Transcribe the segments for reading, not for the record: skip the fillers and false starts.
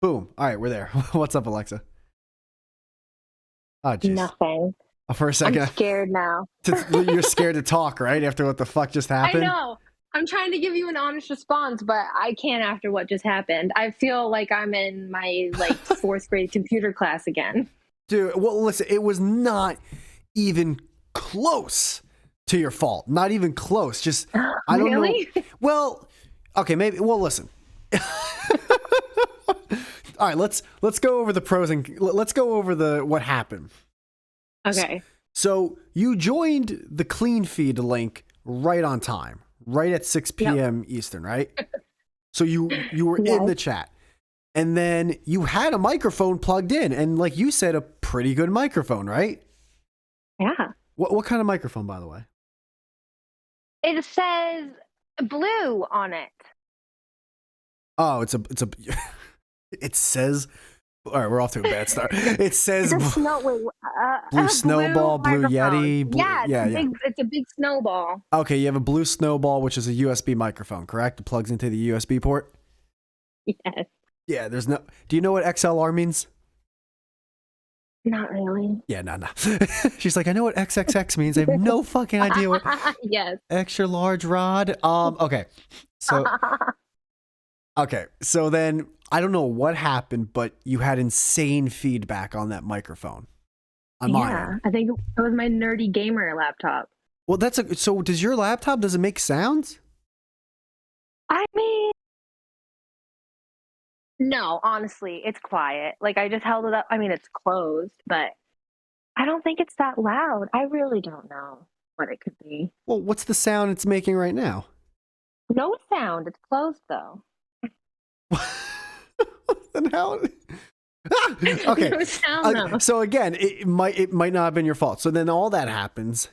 Boom. All right, we're there. What's up, Alexa? Oh, jeez. Nothing. For a I'm second, scared now. you're scared to talk, right? After what the fuck just I happened? know. I'm trying to give you an honest response, but I can't after what just happened. I feel like I'm in my fourth grade computer class again. Dude, well, listen, it was not even close to your fault. Not even close. Just, I don't Really? know. Well, okay, maybe. Well, listen. All right, let's go over the pros and let's go over what happened. Okay. So you joined the clean feed link right on time, right at 6 p.m. Eastern, right? So you were Yes. in the chat, and then you had a microphone plugged in, and like you said, a pretty good microphone, right? Yeah. What kind of microphone, by the way? It says blue on it. Oh, it's a it says. All right, we're off to a bad start. It says It's a blue snowball, blue microphone. Yeti. Yeah, it's a big snowball. Okay, you have a blue snowball, which is a USB microphone, correct? It plugs into the USB port. Yes. Yeah, there's no. Do you know what XLR means? Not really. Yeah, no. She's like, I know what XXX means. I have no fucking idea what Yes. extra large rod. Okay, so then I don't know what happened, but you had insane feedback on that microphone. On my end. I think it was my nerdy gamer laptop. Well, so does your laptop, does it make sounds? I mean, no, honestly, it's quiet. Like, I just held it up. I mean, it's closed, but I don't think it's that loud. I really don't know what it could be. Well, what's the sound it's making right now? No sound. It's closed, though. Then how? Okay. No sound, though. So again, it might not have been your fault. So then all that happens.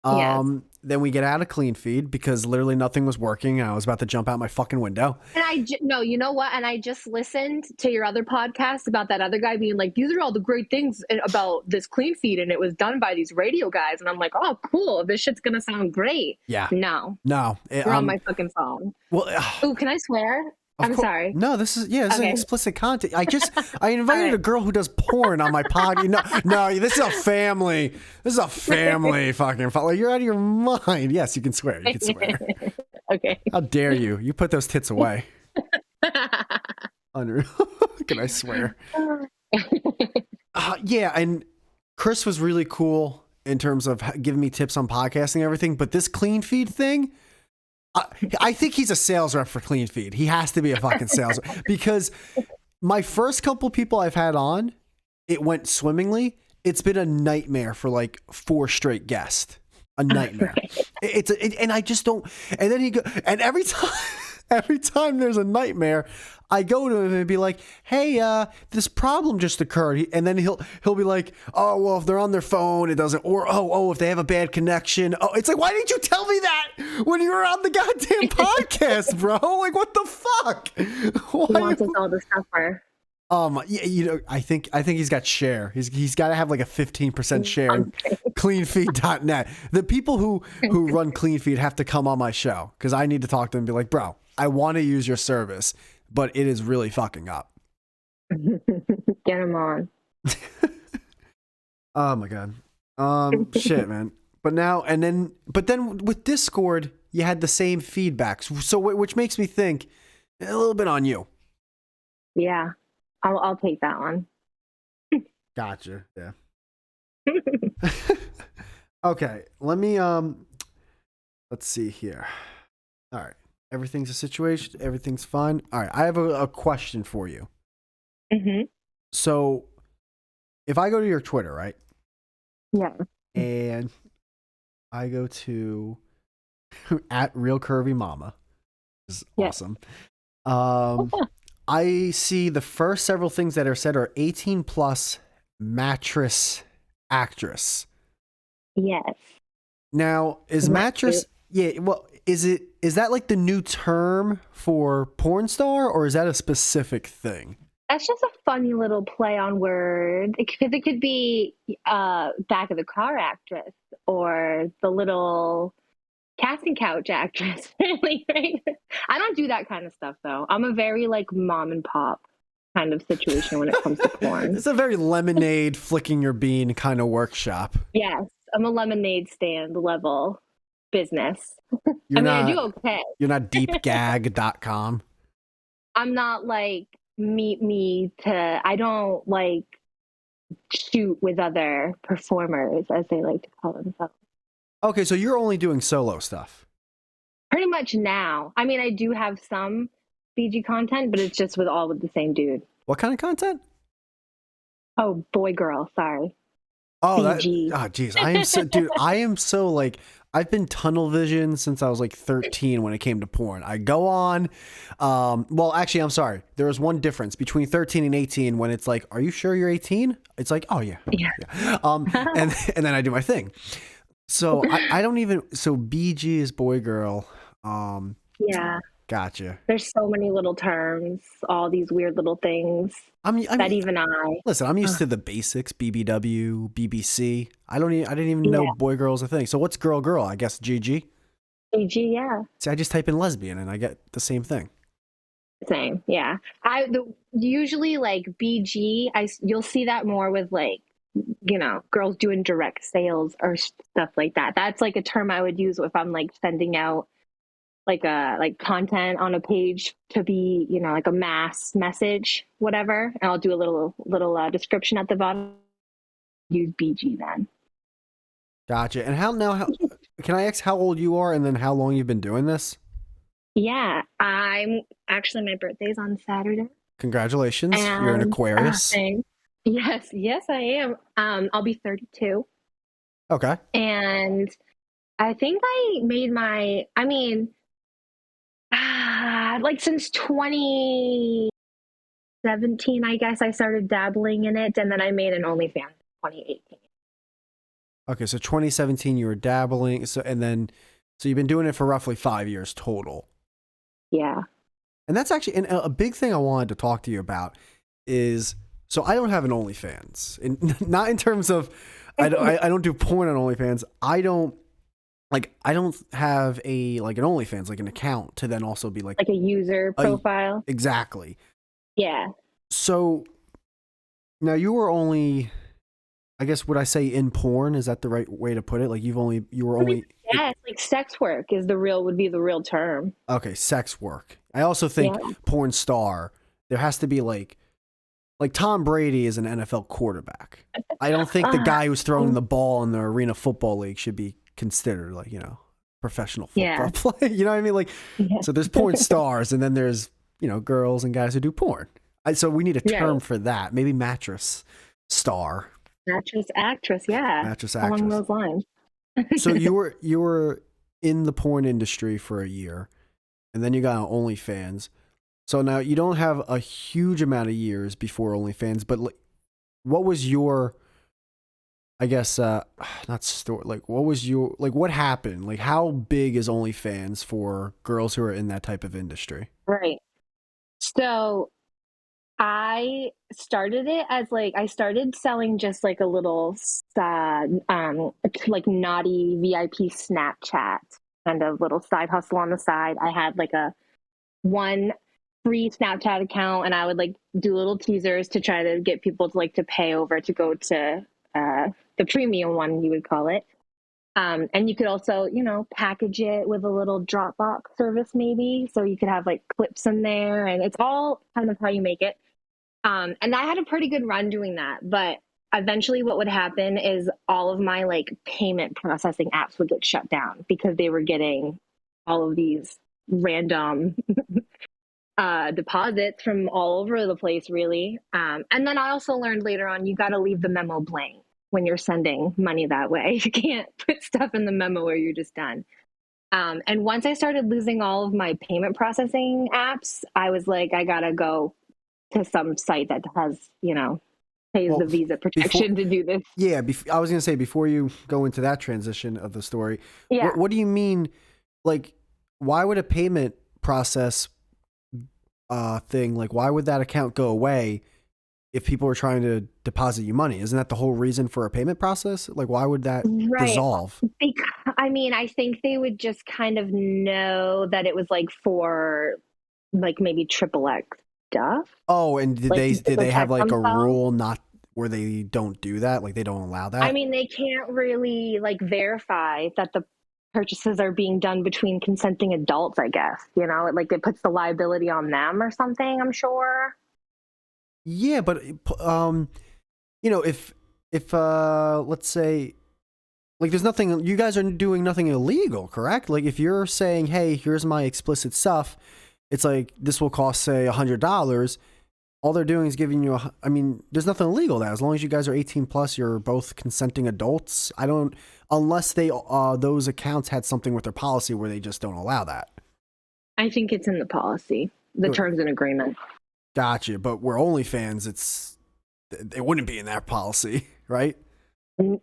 Yes. Then we get out of clean feed because literally nothing was working. And I was about to jump out my fucking window. And no, you know what? And I just listened to your other podcast about that other guy being like, these are all the great things about this clean feed. And it was done by these radio guys. And I'm like, oh, cool. This shit's going to sound great. Yeah. No. We're on my fucking phone. Well, oh, can I swear? I'm sorry. No, this is explicit content. I invited right. a girl who does porn on my podcast. No, this is a family. This is a family fucking. Like, you're out of your mind. Yes, you can swear. You can swear. Okay. How dare you? You put those tits away. Unreal. Can I swear? Yeah, and Chris was really cool in terms of giving me tips on podcasting and everything. But this clean feed thing. I think he's a sales rep for Clean Feed. He has to be a fucking sales rep because my first couple people I've had on, it went swimmingly. It's been a nightmare for like 4 straight guests. A nightmare. And I just don't. And then every time there's a nightmare, I go to him and be like, "Hey, this problem just occurred," and then he'll be like, "Oh, well, if they're on their phone, it doesn't," or if they have a bad connection. Oh, it's like, why didn't you tell me that when you were on the goddamn podcast, bro? Like, what the fuck? He wants us all to suffer. Yeah, I think he's got share. He's got to have like a 15% share in cleanfeed.net. The people who run Cleanfeed have to come on my show because I need to talk to them and be like, bro, I want to use your service, but it is really fucking up. Get him on. Oh my god. Shit, man. But then with Discord, you had the same feedback. So which makes me think a little bit on you. Yeah. I'll take that one. Gotcha. Yeah. Okay. Let me let's see here. All right. Everything's a situation. Everything's fine. All right. I have a question for you. Mm-hmm. So if I go to your Twitter, right? Yeah. And I go to at Real Curvy Mama. This is awesome. I see the first several things that are said are 18 plus mattress actress. Yes. Now, is mattress? Yeah. Well, is that like the new term for porn star, or is that a specific thing? That's just a funny little play on word. Because it could be back of the car actress or the little casting couch actress. Really, right? I don't do that kind of stuff though. I'm a very like mom and pop kind of situation when it comes to porn. It's a very lemonade flicking your bean kind of workshop. Yes, I'm a lemonade stand level business. I do okay. You're not deepgag.com. I'm not like meet me to, I don't like shoot with other performers, as they like to call themselves. Okay, so you're only doing solo stuff. Pretty much now. I mean, I do have some BG content, but it's just with the same dude. What kind of content? Oh, boy, girl. Sorry. Oh, BG. Geez. I am so, dude, I am so like, I've been tunnel vision since I was like 13 when it came to porn. I go on, well, actually, I'm sorry. There was one difference between 13 and 18 when it's like, are you sure you're 18? It's like, oh yeah. Yeah. And then I do my thing. So I don't even, so BG is boy, girl. Yeah. Gotcha. There's so many little terms, all these weird little things that even I. Listen, I'm used to the basics: BBW, BBC. I didn't even know boy girl's a thing. So what's girl girl? I guess GG. GG, yeah. See, I just type in lesbian and I get the same thing. Same, yeah. Usually like BG, you'll see that more with like, you know, girls doing direct sales or stuff like that. That's like a term I would use if I'm like sending out like content on a page to be, you know, like a mass message, whatever. And I'll do a little description at the bottom. Use BG then. Gotcha. And how can I ask how old you are and then how long you've been doing this? Yeah, I'm actually, my birthday's on Saturday. Congratulations. You're an Aquarius. Yes, I am. I'll be 32. Okay. And I think I made like since 2017, I guess I started dabbling in it, and then I made an OnlyFans in 2018. Okay, so 2017 you were dabbling, so you've been doing it for roughly 5 years total. Yeah. And that's actually a big thing I wanted to talk to you about is, so I don't have an OnlyFans, and not in terms of I don't do porn on OnlyFans. I don't have an OnlyFans, like an account to then also be like a user profile. Exactly. Yeah. So now you were only, I guess, would I say in porn? Is that the right way to put it? Like you were only. Yeah, it's like sex work would be the real term. Okay, sex work. I also think porn star, there has to be like Tom Brady is an NFL quarterback. I don't think the guy who's throwing the ball in the Arena Football League should be considered like, you know, professional football play. You know what I mean? Like, so there's porn stars and then there's, you know, girls and guys who do porn. So we need a term for that. Maybe mattress star. Mattress actress, yeah. Mattress actress. Along those lines. So you were in the porn industry for a year and then you got on OnlyFans. So now you don't have a huge amount of years before OnlyFans, but what was your, I guess, not story, like what was your, like what happened? Like how big is OnlyFans for girls who are in that type of industry? Right. So I started it as I started selling just like a little like naughty VIP Snapchat kind of little side hustle on the side. I had like one free Snapchat account and I would like do little teasers to try to get people to pay over to go to the premium one, you would call it. And you could also, you know, package it with a little Dropbox service maybe. So you could have like clips in there and it's all kind of how you make it. And I had a pretty good run doing that. But eventually what would happen is all of my like payment processing apps would get shut down because they were getting all of these random deposits from all over the place, really. And then I also learned later on, you got to leave the memo blank when you're sending money that way. You can't put stuff in the memo where you're just done. And once I started losing all of my payment processing apps, I was like, I got to go to some site that has, you know, pays the Visa protection to do this. Yeah, I was going to say, before you go into that transition of the story, what do you mean? Like, why would a payment process thing, like why would that account go away if people were trying to deposit you money? Isn't that the whole reason for a payment process? Like why would that dissolve? I mean, I think they would just kind of know that it was like for like maybe XXX stuff. Oh, and did Like, they to have protect like a themselves. rule not where they don't do that? Like they don't allow I that? mean, they can't really like verify that the purchases are being done between consenting adults, I guess. You know, like it puts the liability on them or something, I'm sure. Yeah, but if let's say like there's nothing you guys are doing nothing illegal, correct? Like if you're saying, "Hey, here's my explicit stuff." It's like this will cost say $100. All they're doing is giving you I mean, there's nothing illegal there. As long as you guys are 18 plus, you're both consenting adults. I don't unless they those accounts had something with their policy where they just don't allow that. I think it's in the policy, the terms and agreement. Gotcha. But we're OnlyFans, it wouldn't be in that policy, right?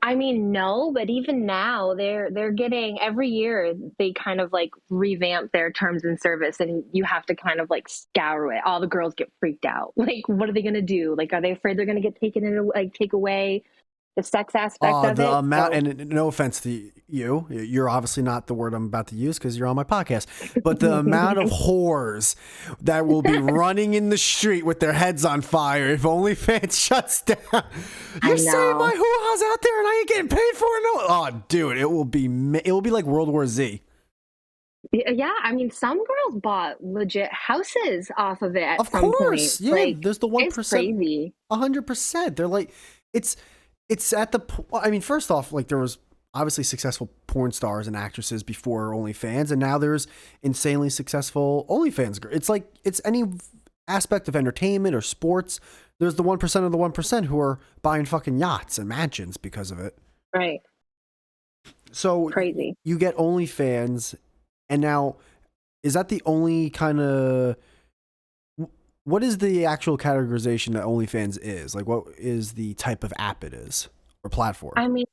I mean, no, but even now they're getting every year they kind of like revamp their terms and service, and you have to kind of like scour it. All the girls get freaked out. Like, what are they gonna do? Like, are they afraid they're gonna get taken in, like take away the sex aspect of The it? amount, So, and no offense to you, you're obviously not the word I'm about to use because you're on my podcast, but the amount of whores that will be running in the street with their heads on fire if OnlyFans shuts down. You're saying my hoo-ha's out there and I ain't getting paid for it? No. Oh, dude, it will be like World War Z. yeah, I mean, some girls bought legit houses off of it at Of some course, point. yeah. Like, There's the it's 1%, crazy. 100%. They're like, it's at the. I mean, first off, like there was obviously successful porn stars and actresses before OnlyFans, and now there's insanely successful OnlyFans. It's like it's any aspect of entertainment or sports. There's the 1% of the 1% who are buying fucking yachts and mansions because of it. Right. So Crazy. you get OnlyFans, and now is that the only kind of what is the actual categorization that OnlyFans is? Like, what is the type of app it is or platform? I mean,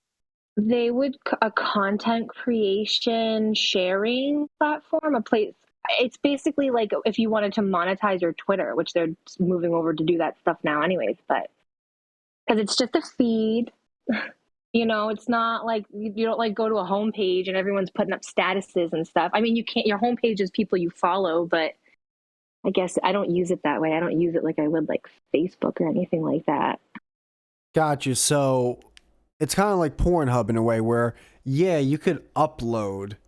they would a content creation sharing platform, a place. It's basically like if you wanted to monetize your Twitter, which they're moving over to do that stuff now, anyways. But because it's just a feed, you know, it's not like you don't like go to a homepage and everyone's putting up statuses and stuff. I mean, you can't. Your homepage is people you follow, but I guess I don't use it that way. I don't use it like I would like Facebook or anything like that. Gotcha. So it's kind of like Pornhub in a way where, yeah, you could upload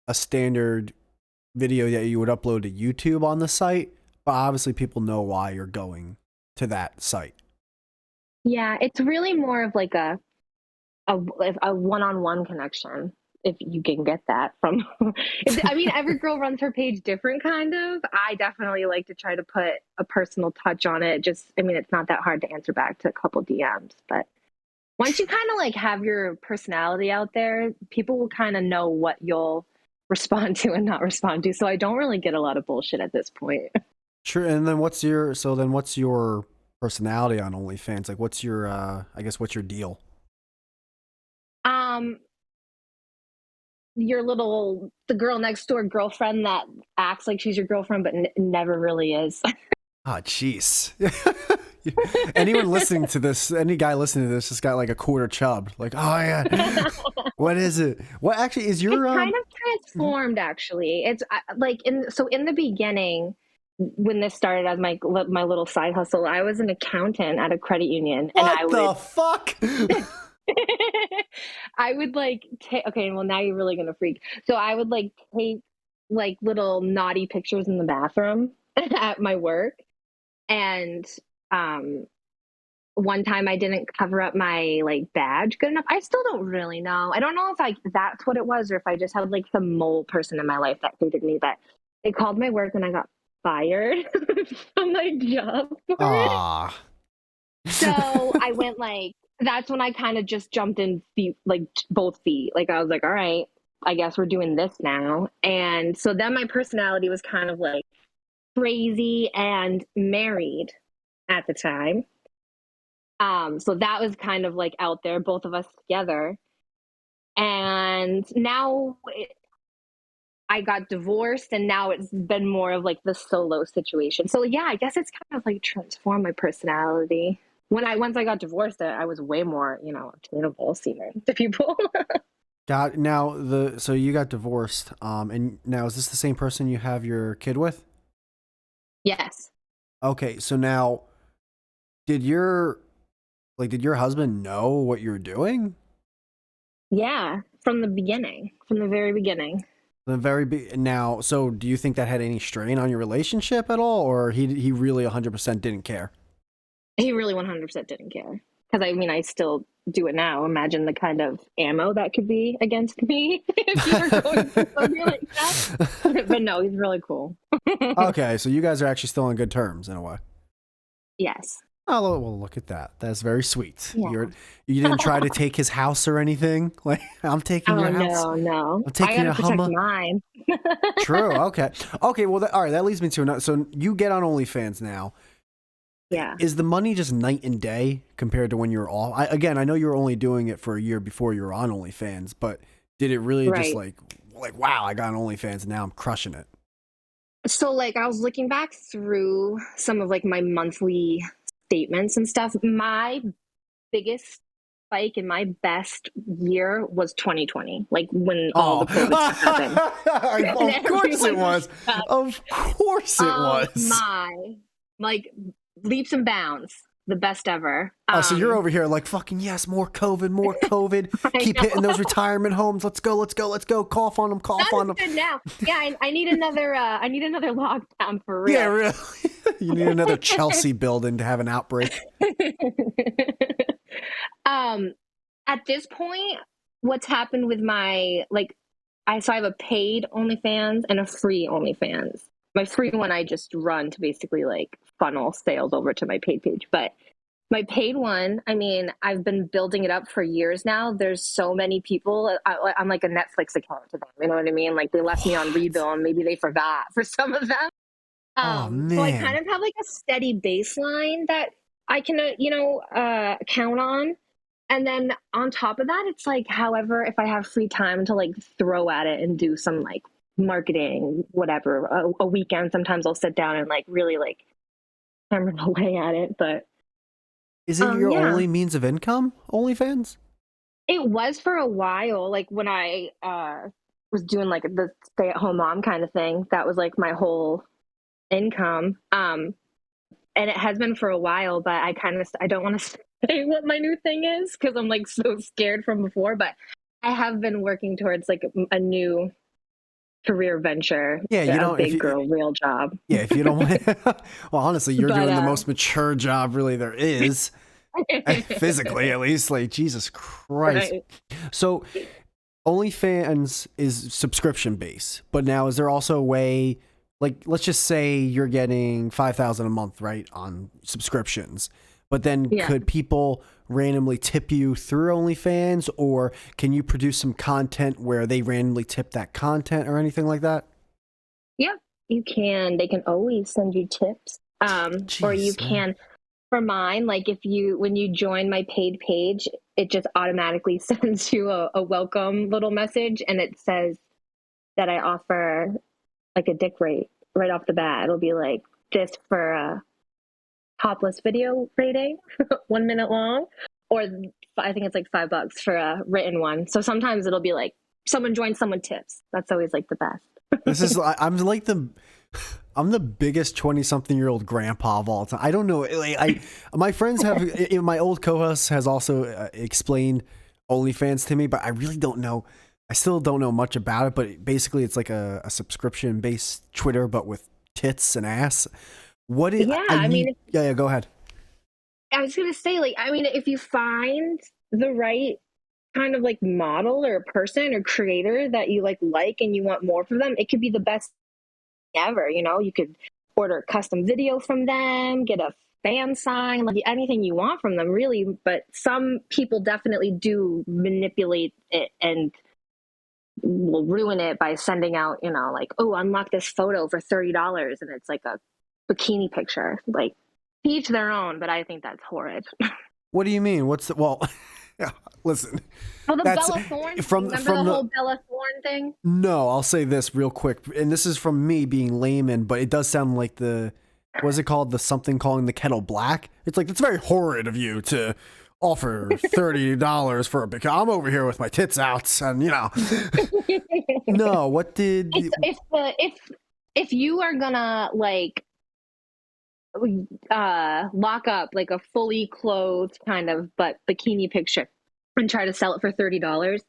a standard video that you would upload to YouTube on the site, but obviously people know why you're going to that site. Yeah, it's really more of like a one-on-one connection if you can get that from I mean every girl runs her page different kind of. I definitely like to try to put a personal touch on it. Just I mean it's not that hard to answer back to a couple DMs, but once you kind of like have your personality out there, people will kind of know what you'll respond to and not respond to. So I don't really get a lot of bullshit at this point. Sure. And then what's your personality on OnlyFans? Like what's your I guess what's your deal? The girl next door girlfriend that acts like she's your girlfriend but never really is. Oh, jeez. Anyone listening to this, any guy listening to this just got like a quarter chub. Like, oh yeah, what is it? What actually is your? It's kind of transformed actually. It's like in the beginning when this started as my little side hustle, I was an accountant at a credit union, and what the fuck? I would like take. Okay, well now you're really gonna freak. So I would like take like little naughty pictures in the bathroom at my work, and one time I didn't cover up my like badge good enough. I still don't really know. I don't know if that's what it was or if I just had like some mole person in my life that hated me, but they called my work and I got fired from my job for it. So I went like that's when I kind of just jumped in feet like both feet. Like I was like, all right, I guess we're doing this now. And so then my personality was kind of like crazy and married at the time. So that was kind of like out there, both of us together. And now I got divorced, and now it's been more of like the solo situation. So yeah, I guess it's kind of like transformed my personality. Once I got divorced, I was way more, obtainable, seeming to people. So you got divorced, and now is this the same person you have your kid with? Yes. Okay, so now did your did your husband know what you were doing? Yeah, from the beginning, from the very beginning. Now, so do you think that had any strain on your relationship at all, or he really 100% didn't care? He really 100% didn't care. Because I mean, I still do it now. Imagine the kind of ammo that could be against me if you were going through something like that. But no, he's really cool. Okay, so you guys are actually still on good terms in a way. Yes. Oh well, look at that. That's very sweet. Yeah. You didn't try to take his house or anything. Like I'm taking Oh your house. no, no. I'm I taking gotta your protect Hummer. mine. True. Okay. Okay. Well, all right. That leads me to another. So you get on OnlyFans now. Yeah. Is the money just night and day compared to when you were off? Again, I know you were only doing it for a year before you were on OnlyFans, but did it really just Right. like wow, I got on OnlyFans and now I'm crushing it? So like I was looking back through some of like my monthly statements and stuff. My biggest spike in my best year was 2020, like when all Oh, the COVID stuff happened. of course it Everyone was. Of course it oh was. my, like leaps and bounds, the best ever. Oh, so you're over here like fucking yes, more COVID, more COVID. I Keep hitting know. those retirement homes. Let's go, let's go, let's go. Cough on them, cough on That them. is good now. Yeah, I need another. I need another lockdown for real. Yeah, really. You need another Chelsea building to have an outbreak. um, at this point, what's happened with my like, I have a paid OnlyFans and a free OnlyFans. My free one I just run to basically like funnel sales over to my paid page, but my paid one, I mean, I've been building it up for years now. There's so many people. I'm like a Netflix account to them. You know what I mean? Like they left me on What? rebill and maybe they forgot for some of them. Oh So I kind man. of have like a steady baseline that I can, count on. And then on top of that, it's like, however, if I have free time to like throw at it and do some like marketing, whatever, a weekend, sometimes I'll sit down and like really like hammer away at it. But Is it your yeah. only means of income, OnlyFans? It was for a while, like when I was doing like the stay at home mom kind of thing. That was like my whole income. And it has been for a while, but I don't want to say what my new thing is because I'm like so scared from before. But I have been working towards like a new career venture, Yeah, you a don't. big girl real job. Yeah, if you don't want. Well, honestly, you're But doing the most mature job really there is, physically at least. Like Jesus Christ. right. So, OnlyFans is subscription based, but now is there also a way? Like, let's just say you're getting 5,000 a month, right, on subscriptions. But then, Yeah. could people randomly tip you through OnlyFans, or can you produce some content where they randomly tip that content or anything like that? Yeah, you can. They can always send you tips. Or you Jeez, man. can, for mine, like when you join my paid page, it just automatically sends you a welcome little message and it says that I offer like a dick rate right off the bat. It'll be like this for a topless video rating, 1 minute long, or I think it's like $5 for a written one. So sometimes it'll be like someone joins, someone tips. That's always like the best. This is I'm like I'm the biggest 20-something-year-old grandpa of all time. I don't know. Like, my friends have my old co-host has also explained OnlyFans to me, but I really don't know. I still don't know much about it. But basically, it's like a subscription based Twitter, but with tits and ass. What is Yeah, I I need? mean, Yeah, go ahead. I was gonna say, like, I mean, if you find the right kind of like model or person or creator that you like and you want more from them, it could be the best ever. You know, you could order a custom video from them, get a fan sign, like anything you want from them, really. But some people definitely do manipulate it and will ruin it by sending out, like, oh, unlock this photo for $30, and it's like a bikini picture. Like, each their own, but I think that's horrid. What do you mean? What's the well? Yeah, listen, Well, the that's Bella Thorne, from remember the the whole Bella Thorne thing? No, I'll say this real quick, and this is from me being layman, but it does sound like what's it called? The something calling the kettle black. It's like, it's very horrid of you to offer $30 for a bikini. I'm over here with my tits out, and no, what did, If you are gonna like lock up like a fully clothed kind of but bikini picture and try to sell it for $30.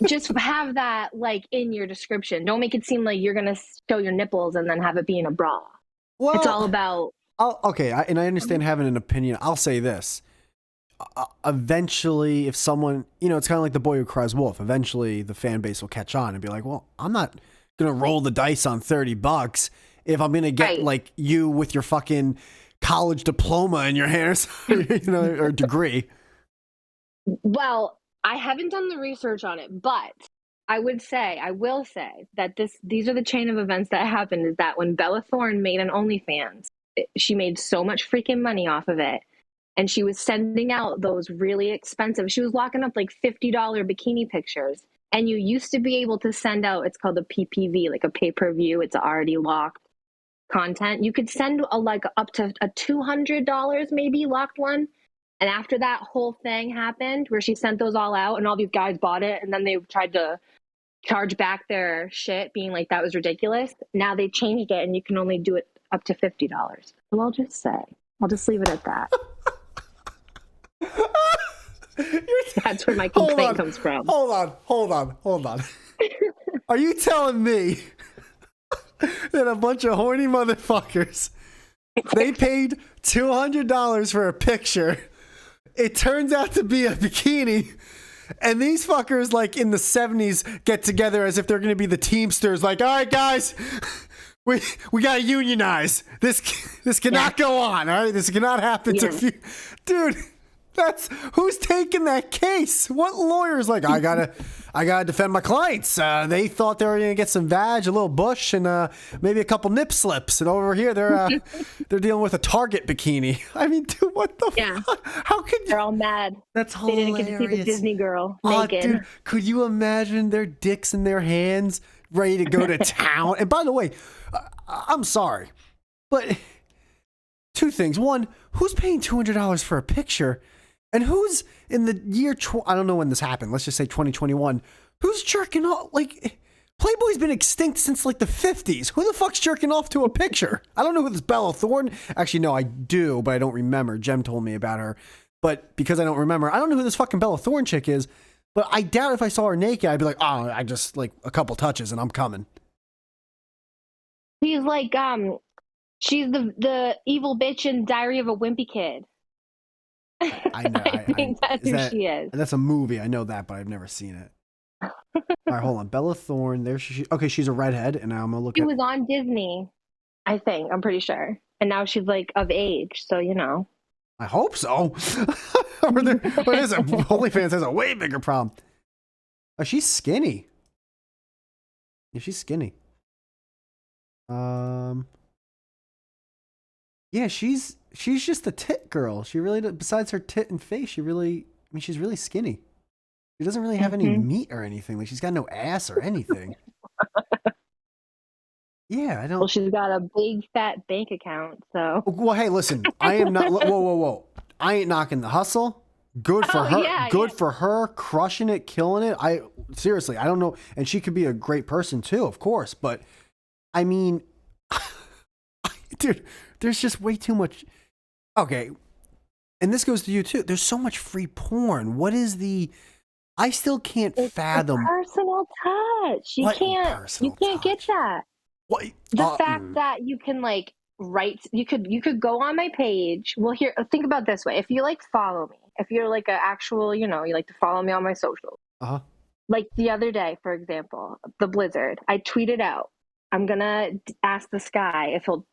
Just have that like in your description. Don't make it seem like you're gonna show your nipples and then have it be in a bra. Well, it's all about. Okay, and I understand having an opinion. I'll say this. Eventually, if someone, it's kind of like the boy who cries wolf. Eventually, the fan base will catch on and be like, well, I'm not going to roll the dice on $30 if I'm going to get like you with your fucking college diploma in your hands, or degree. Well, I haven't done the research on it, but I will say that these are the chain of events that happened. Is that when Bella Thorne made an OnlyFans, she made so much freaking money off of it. And she was sending out those really expensive, she was locking up like $50 bikini pictures. And you used to be able to send out, it's called a PPV, like a pay-per-view. It's already locked content. You could send up to a $200 maybe locked one. And after that whole thing happened where she sent those all out and all these guys bought it and then they tried to charge back their shit being like that was ridiculous. Now they changed it and you can only do it up to $50. So I'll just leave it at that. That's where my complaint comes from. Hold on. Are you telling me that a bunch of horny motherfuckers, they paid $200 for a picture, it turns out to be a bikini, and these fuckers like in the 70s get together as if they're going to be the Teamsters, like, all right guys, we got to unionize. This cannot go on, all right? This cannot happen to dude. That's who's taking that case. What lawyer's like, I gotta defend my clients. They thought they were gonna get some vag, a little bush, and maybe a couple nip slips. And over here, they're dealing with a Target bikini. I mean, dude, what the fuck? How could you? They're all mad. That's hilarious. They didn't get to see the Disney girl naked. Dude, could you imagine their dicks in their hands, ready to go to town? And by the way, I'm sorry, but two things. One, who's paying $200 for a picture? And who's in the year, I don't know when this happened, let's just say 2021, who's jerking off? Like, Playboy's been extinct since like the 50s. Who the fuck's jerking off to a picture? I don't know who this Bella Thorne, actually, no, I do, but I don't remember. Jem told me about her. But because I don't remember, I don't know who this fucking Bella Thorne chick is, but I doubt if I saw her naked, I'd be like, oh, I just like a couple touches and I'm coming. She's like, she's the evil bitch in Diary of a Wimpy Kid. I know. I think that's who she is. That's a movie. I know that, but I've never seen it. All right, hold on. Bella Thorne. There okay, she's a redhead, and now I'm gonna look. She was on Disney, I think. I'm pretty sure, and now she's like of age, so I hope so. What is it? OnlyFans has a way bigger problem. Oh, she's skinny. Yeah, she's skinny. Yeah, she's just a tit girl. She really, besides her tit and face, she's really skinny. She doesn't really have any meat or anything. Like, she's got no ass or anything. Yeah, I don't. Well, she's got a big fat bank account, so. Well, hey, listen, I am not. Whoa! I ain't knocking the hustle. Good for her. Yeah, Good for her, crushing it, killing it. Seriously, I don't know, and she could be a great person too, of course. But I mean, dude, there's just way too much. Okay, and this goes to you too. There's so much free porn. What is the? I still can't fathom personal touch. You can't get that. What? The fact that you can like write, you could go on my page. Well, here, think about it this way. If you like follow me, if you're like an actual, you like to follow me on my socials. Like the other day, for example, the blizzard. I tweeted out, I'm gonna ask this guy if he'll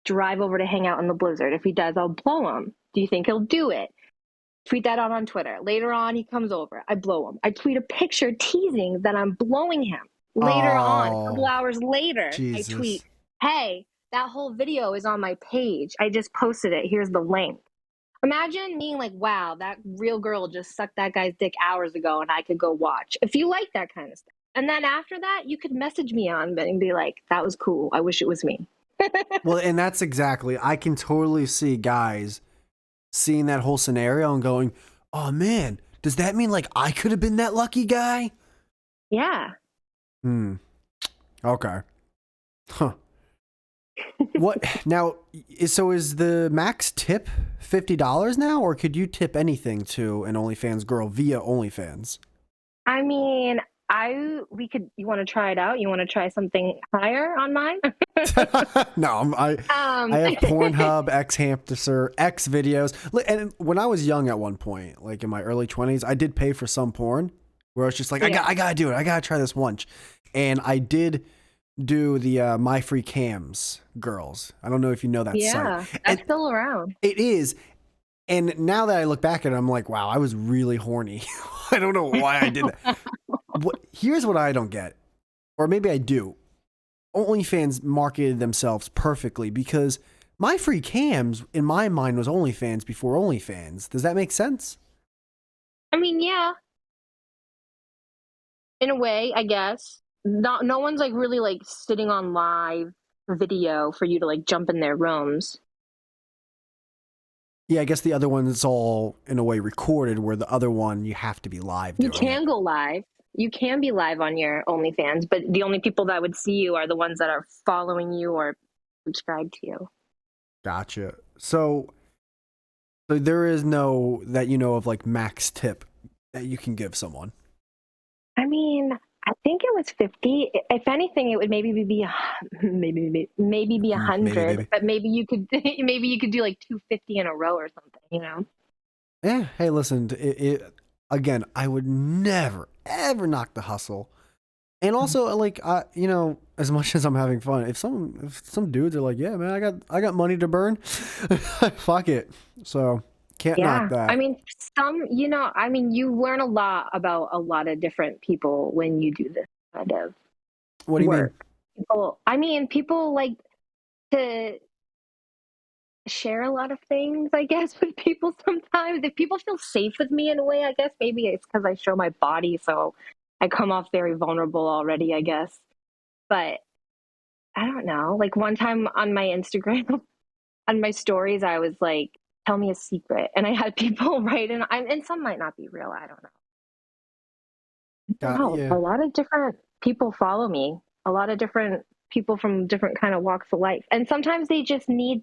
drive over to hang out in the blizzard. If he does, I'll blow him. Do you think he'll do it? Tweet that out on Twitter. Later on, he comes over. I blow him. I tweet a picture teasing that I'm blowing him. Later on, a couple hours later, Jesus. I tweet, hey, that whole video is on my page. I just posted it. Here's the link. Imagine being like, wow, that real girl just sucked that guy's dick hours ago and I could go watch. If you like that kind of stuff. And then after that, you could message me on it and be like, that was cool. I wish it was me. Well, and that's exactly, I can totally see guys seeing that whole scenario and going, oh man, does that mean like I could have been that lucky guy? Yeah. Okay. Huh. What now? So is the max tip $50 now, or could you tip anything to an OnlyFans girl via OnlyFans? I mean, you want to try it out? You want to try something higher on mine? No, I have Pornhub, X Hamster, X videos. And when I was young at one point, like in my early 20s, I did pay for some porn where I was just like, I gotta do it. I gotta try this once. And I did do the My Free Cams girls. I don't know if you know that Yeah, site. that's still around. It is. And now that I look back at it, I'm like, wow, I was really horny. I don't know why I did that. Here's what I don't get, or maybe I do. OnlyFans marketed themselves perfectly because My Free Cams, in my mind, was OnlyFans before OnlyFans. Does that make sense? I mean, yeah, in a way, I guess. No one's like really like sitting on live video for you to like jump in their rooms. Yeah, I guess the other one is all, in a way, recorded, where the other one, you have to be live You doing can it. go live. You can be live on your OnlyFans, but the only people that would see you are the ones that are following you or subscribed to you. Gotcha. So there is no, that you know of, like, max tip that you can give someone. I mean, I think it was 50. If anything, it would maybe be maybe be 100. Maybe. But maybe you could do like 250 in a row or something. You know? Yeah. Hey, listen. Again, I would never ever knock the hustle. And also, like, you know, as much as I'm having fun, if some dudes are like, yeah, man, I got money to burn, fuck it. So can't knock that. I mean, you learn a lot about a lot of different people when you do this kind of What do you mean? work. People like to share a lot of things, I guess, with people sometimes. If people feel safe with me in a way, I guess maybe it's because I show my body, so I come off very vulnerable already, I guess. But I don't know. Like one time on my Instagram, on my stories, I was like, tell me a secret. And I had people write in, and some might not be real. I don't know. Yeah. A lot of different people follow me, a lot of different people from different kind of walks of life. And sometimes they just need,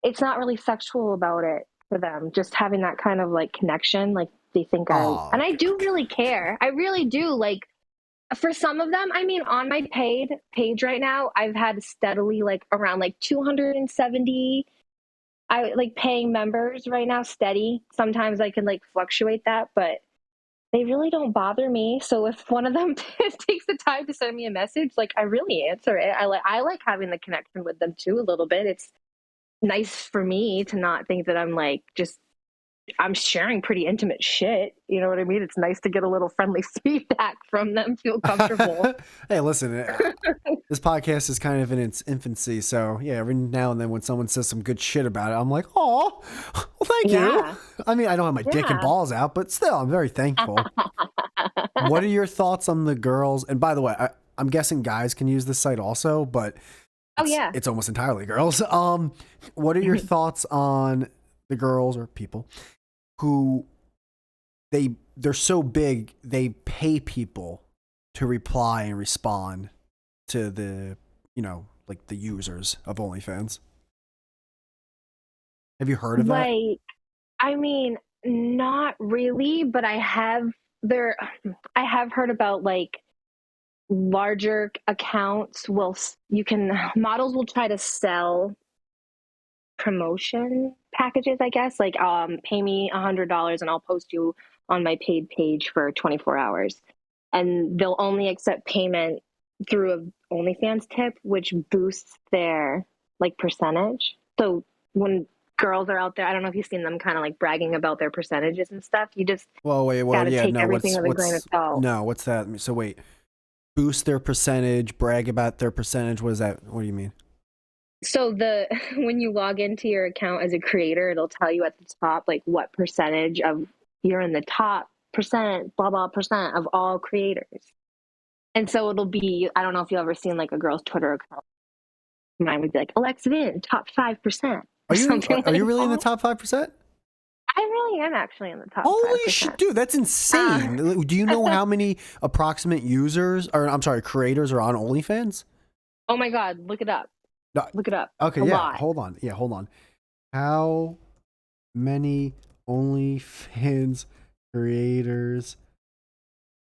it's not really sexual about it for them, just having that kind of like connection. Like they think Oh, and I do really care. I really do. Like for some of them, I mean, on my paid page right now, I've had steadily like around like 270 like paying members right now, steady. Sometimes I can like fluctuate that, but they really don't bother me. So if one of them takes the time to send me a message, like I really answer it. I like having the connection with them too a little bit. It's nice for me to not think that I'm like just I'm sharing pretty intimate shit. You know what I mean? It's nice to get a little friendly feedback from them, feel comfortable. Hey, listen, this podcast is kind of in its infancy, so yeah, every now and then when someone says some good shit about it, I'm like, oh, well, thank you. I mean, I don't have my dick and balls out, but still, I'm very thankful. What are your thoughts on the girls? And by the way, I'm guessing guys can use this site also, but it's almost entirely girls. What are your thoughts on the girls or people who they're so big they pay people to reply and respond to the, you know, like the users of OnlyFans? Have you heard of that? Like, I mean, not really, but I have heard about like larger accounts models will try to sell promotion packages, I guess, like pay me $100 and I'll post you on my paid page for 24 hours, and they'll only accept payment through a OnlyFans tip, which boosts their like percentage. So when girls are out there, I don't know if you've seen them kind of like bragging about their percentages and stuff. You just gotta take everything with a grain of salt. No, what's that? So wait, boost their percentage, brag about their percentage. What is that? What do you mean? So when you log into your account as a creator, it'll tell you at the top like what percentage of you're in the top percent, blah blah percent of all creators. And so it'll be, I don't know if you've ever seen like a girl's Twitter account. Mine would be like Alex Vin, top 5%. Are you really in the top 5%? I really am actually in the top 5%. Holy shit, dude, that's insane. Do you know how many approximate creators are on OnlyFans? Oh my God, look it up. No, Look it up. okay, A yeah. lot. Hold on. Yeah, hold on. How many OnlyFans creators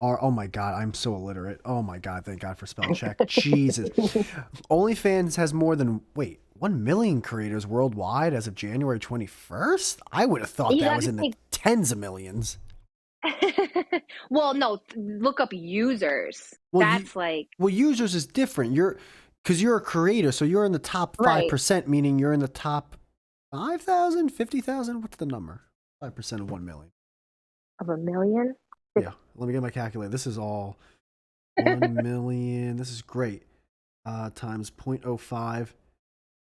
are? Oh my god, I'm so illiterate. Oh my god, thank God for spell check. Jesus. OnlyFans has more than 1 million creators worldwide as of January 21st? I would have thought You that got was to in the take. tens of millions. Well, no, look up users. Well, That's like users is different. Because you're a creator, so you're in the top right 5%, meaning you're in the top 5,000, 50,000. What's the number? 5% of 1 million. of a million. Yeah, let me get my calculator. This is all 1 million. This is great. Times 0.05.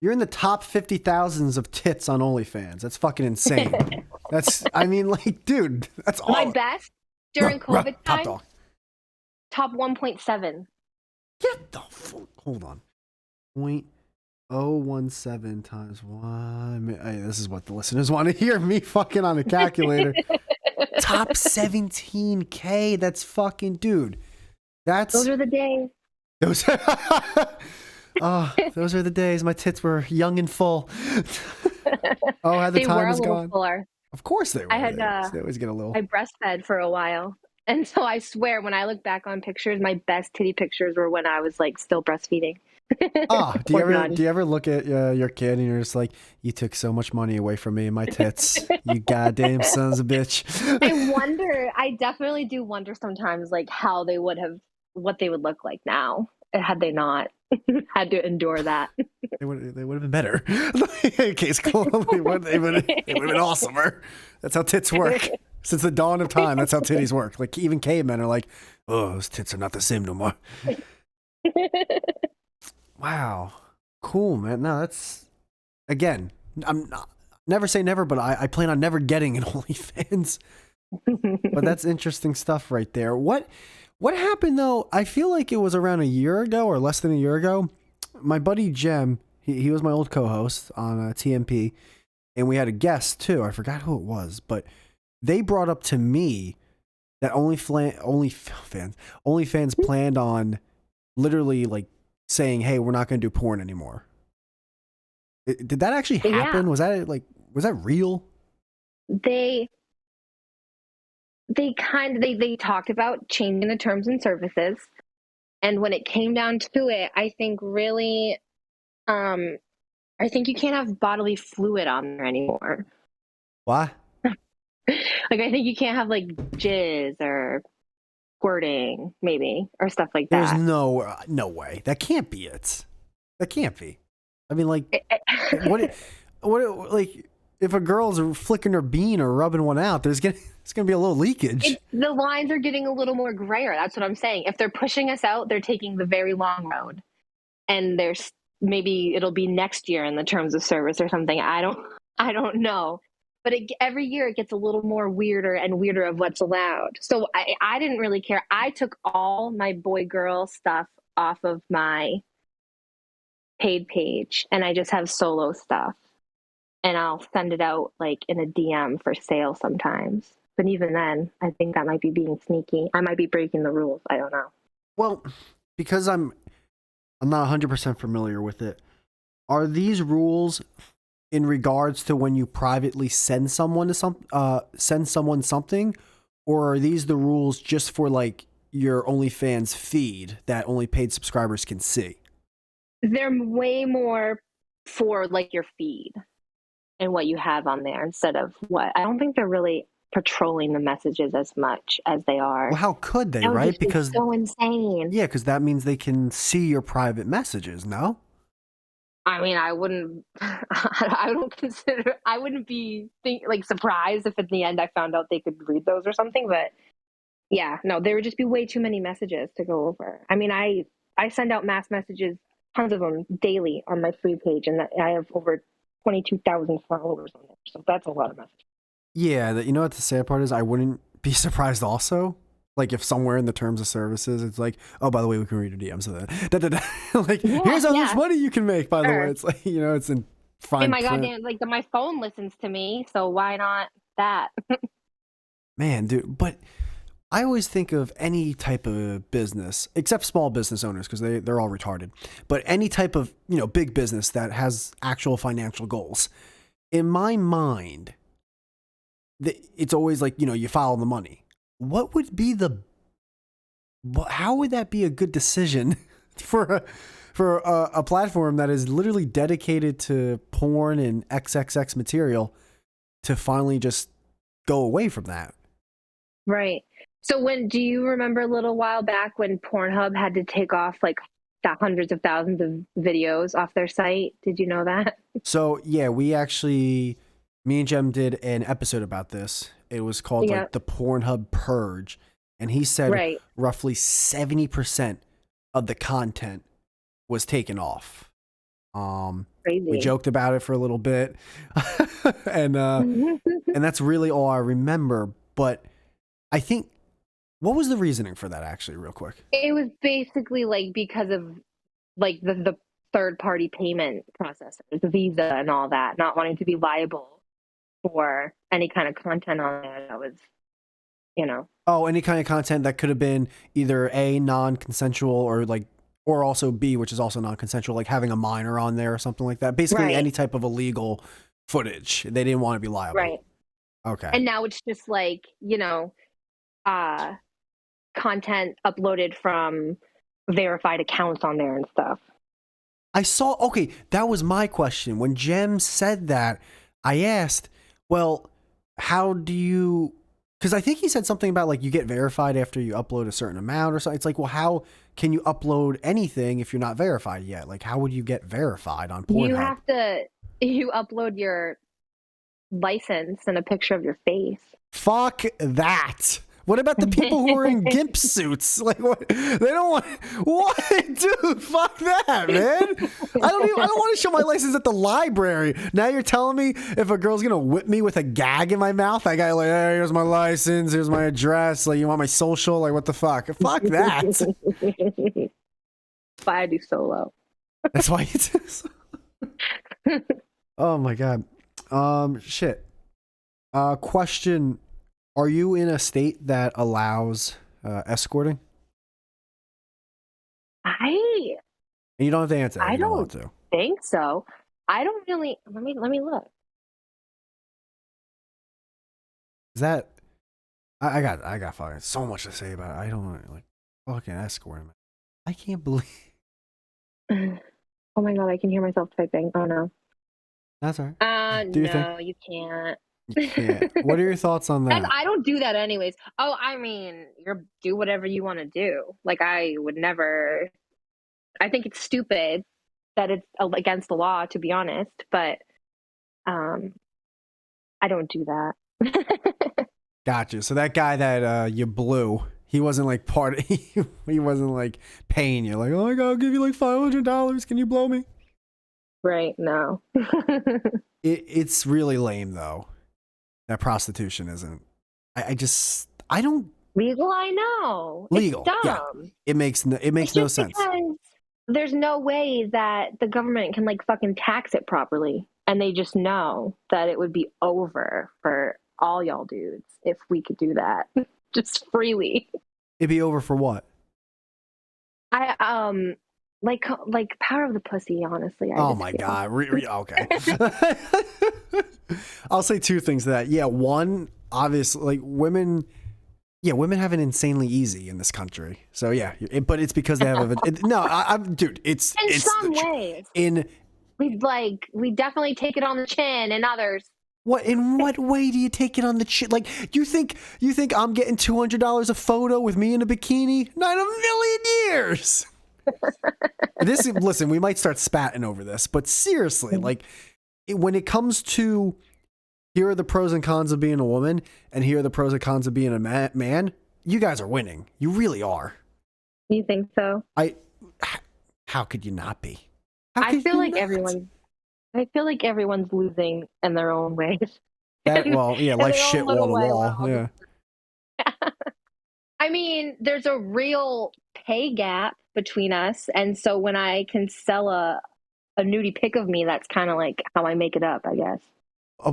You're in the top 50,000s of tits on OnlyFans. That's fucking insane. I mean, like, dude, that's all. My best during COVID Top time, dog. top 1.7. Get the fuck. Hold on. 0.017 times 1. Hey, this is what the listeners want to hear, me fucking on a calculator. Top 17K. That's fucking, dude. Those are the days. Those those are the days my tits were young and full. Oh, how the They time were a is little gone. fuller. Of course they were. I had They always get a little. I breastfed for a while. And so I swear when I look back on pictures, my best titty pictures were when I was like still breastfeeding. Do you ever look at your kid and you're just like, you took so much money away from me and my tits, you goddamn sons of a bitch. I definitely do wonder sometimes like what they would look like now had they not had to endure that. They would have been better. In case they would have been awesomer. That's how tits work. Since the dawn of time, that's how titties work. Like even cavemen are like, oh, those tits are not the same no more. Wow. Cool, man. No, that's again, I'm not, never say never, but I plan on never getting an OnlyFans. But that's interesting stuff right there. What happened though? I feel like it was around a year ago or less than a year ago. My buddy Jem, he was my old co-host on TMP, and we had a guest too. I forgot who it was, but they brought up to me that OnlyFans planned on literally like saying, "Hey, we're not going to do porn anymore." Did that actually happen? Yeah. Was that real? They talked about changing the terms and services. And when it came down to it, I think really, I think you can't have bodily fluid on there anymore. What? Like, I think you can't have like jizz or squirting, maybe, or stuff like that. There's no way. That can't be it. That can't be. I mean, like, what, like, if a girl's flicking her bean or rubbing one out, it's gonna be a little leakage. The lines are getting a little more grayer. That's what I'm saying. If they're pushing us out, they're taking the very long road, and there's maybe it'll be next year in the terms of service or something. I don't know. But every year it gets a little more weirder and weirder of what's allowed. So I didn't really care. I took all my boy-girl stuff off of my paid page, and I just have solo stuff. And I'll send it out like in a DM for sale sometimes. But even then, I think that might be being sneaky. I might be breaking the rules. I don't know. Well, because I'm not 100% familiar with it. Are these rules in regards to when you privately send someone something, or are these the rules just for like your OnlyFans feed that only paid subscribers can see? They're way more for like your feed and what you have on there instead of what I don't think they're really patrolling the messages as much as they are. Well, how could they, that would right? just be Because so insane. yeah, because that means they can see your private messages. No. I mean, I wouldn't. I don't consider. I wouldn't be surprised if at the end I found out they could read those or something. But yeah, no, there would just be way too many messages to go over. I mean, I send out mass messages, tons of them daily on my free page, and I have over 22,000 followers on there. So that's a lot of messages. Yeah, you know what the sad part is? I wouldn't be surprised also. Like if somewhere in the terms of services, it's like, oh, by the way, we can read your DMs. So that, like, yeah, here's how much money you can make. By the way, it's like, you know, it's in fine print. My goddamn, like my phone listens to me, so why not that? Man, dude. But I always think of any type of business, except small business owners, because they're all retarded. But any type of, big business that has actual financial goals. In my mind, it's always like, you follow the money. What would be how would that be a good decision for a platform that is literally dedicated to porn and XXX material to finally just go away from that? Right. So do you remember a little while back when Pornhub had to take off like hundreds of thousands of videos off their site? Did you know that? So yeah, me and Jem did an episode about this. It was called like the Pornhub Purge. And he said roughly 70% of the content was taken off. Crazy. We joked about it for a little bit. and that's really all I remember. But I think, what was the reasoning for that, actually, real quick? It was basically like because of like the third party payment processors, the Visa and all that, not wanting to be liable for any kind of content on there that was, Oh, any kind of content that could have been either A, non-consensual, or also B, which is also non-consensual, like having a minor on there or something like that. Basically any type of illegal footage. They didn't want to be liable. Right. Okay. And now it's just like, content uploaded from verified accounts on there and stuff. That was my question. When Jem said that, I asked, well, how do you, because I think he said something about like you get verified after you upload a certain amount or something. It's like, well, how can you upload anything if you're not verified yet? Like, how would you get verified on Pornhub? You upload your license and a picture of your face. Fuck that. What about the people who are in GIMP suits? Like, what? They don't want. What, dude? Fuck that, man. I don't want to show my license at the library. Now you're telling me if a girl's gonna whip me with a gag in my mouth, I got like, hey, here's my license, here's my address. Like, you want my social? Like, what the fuck? Fuck that. That's why I do solo. That's why you do solo. Oh my god. Shit. Question. Are you in a state that allows escorting? And you don't have to answer that. I don't think so. I don't really. Let me look. Is that? I got fucking so much to say about it. I don't like fucking escorting. I can't believe. Oh my god! I can hear myself typing. Oh no. That's all right. You can't. Yeah. What are your thoughts on that? I don't do that anyways. Oh, I mean, do whatever you want to do. Like, I would never. I think it's stupid that it's against the law, to be honest. But I don't do that. Gotcha. So that guy that you blew, he wasn't like he wasn't like paying you. Like, oh my god, I'll give you like $500. Can you blow me? Right. No. It's really lame though. That prostitution isn't. I don't. Legal, I know. Legal. It's dumb. Yeah. It makes no sense. There's no way that the government can like fucking tax it properly. And they just know that it would be over for all y'all dudes if we could do that just freely. It'd be over for what? Like power of the pussy, honestly. Oh my god. Okay. I'll say two things to that. Yeah, one, obviously, like women have it insanely easy in this country. So yeah, but it's because they have dude, it's some ways. We definitely take it on the chin, and others. In what way do you take it on the chin? Like, you think I'm getting $200 a photo with me in a bikini? Not in a million years. Listen, we might start spatting over this, but seriously, like, when it comes to here are the pros and cons of being a woman, and here are the pros and cons of being a man, you guys are winning. You really are. You think so? How could you not be? I feel like everyone's losing in their own ways. Like shit wall to wall. Yeah. I mean, there's a real pay gap between us, and so when I can sell a nudie pic of me, that's kind of like how I make it up, I guess.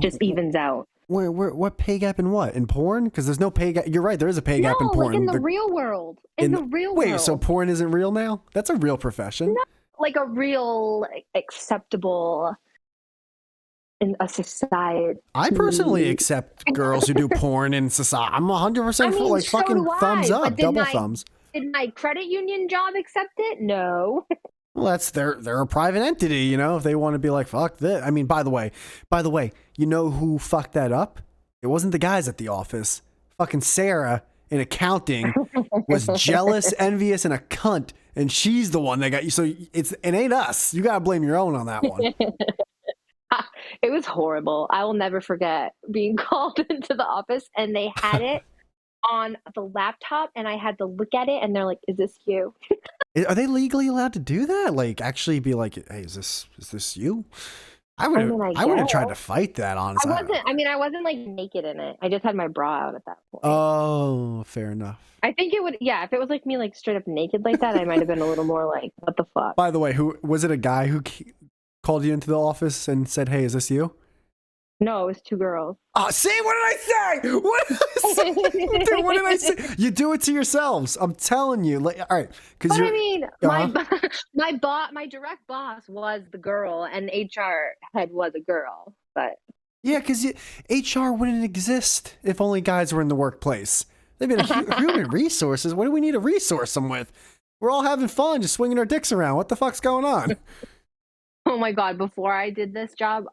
Just evens out. What pay gap in what? In porn? Because there's no pay gap. You're right. There is a pay gap in porn. Like in the real world. In the real world. Wait, so porn isn't real now? That's a real profession. No, like a real acceptable in a society. I personally accept girls who do porn in society. I'm 100% for like so fucking thumbs up, double thumbs. Did my credit union job accept it? No. Well, they're a private entity, you know, if they want to be like, fuck this. I mean, by the way, you know who fucked that up? It wasn't the guys at the office. Fucking Sarah in accounting was jealous, envious, and a cunt. And she's the one that got you. So it ain't us. You got to blame your own on that one. It was horrible. I will never forget being called into the office and they had it on the laptop and I had to look at it and they're like, is this you? Are they legally allowed to do that? Like actually be like, hey, is this you? I would have tried to fight that, honestly. I wasn't like naked in it. I just had my bra out at that point. Oh, fair enough. I think it would, if it was like me like straight up naked like that, I might have been a little more like, what the fuck? By the way, who was it? A guy who called you into the office and said, hey, is this you? No, it was two girls. Oh, see, what did I say? What did I say? Dude, what did I say? You do it to yourselves. I'm telling you. Like, all right, because I mean, my direct boss was the girl, and HR head was a girl. But yeah, because HR wouldn't exist if only guys were in the workplace. They've been human resources. What do we need to resource them with? We're all having fun, just swinging our dicks around. What the fuck's going on? Oh my god! Before I did this job,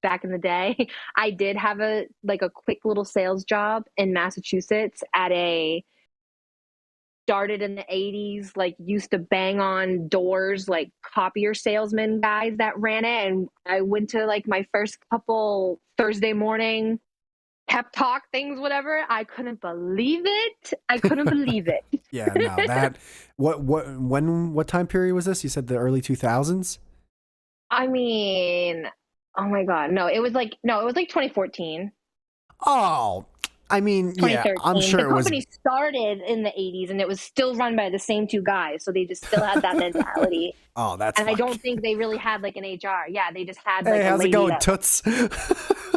back in the day, I did have a quick little sales job in Massachusetts started in the 80s, like used to bang on doors, like copier salesman guys that ran it. And I went to like my first couple Thursday morning pep talk things, whatever. I couldn't believe it. Yeah, no, that, what time period was this? You said the early 2000s? I mean, oh my god, no, it was like 2014. Oh, I mean, yeah, I'm sure the company started in the 80s and it was still run by the same two guys, so they just still had that mentality. Oh, that's and I don't think they really had like an HR. Yeah, they just had like hey, how's it going, toots?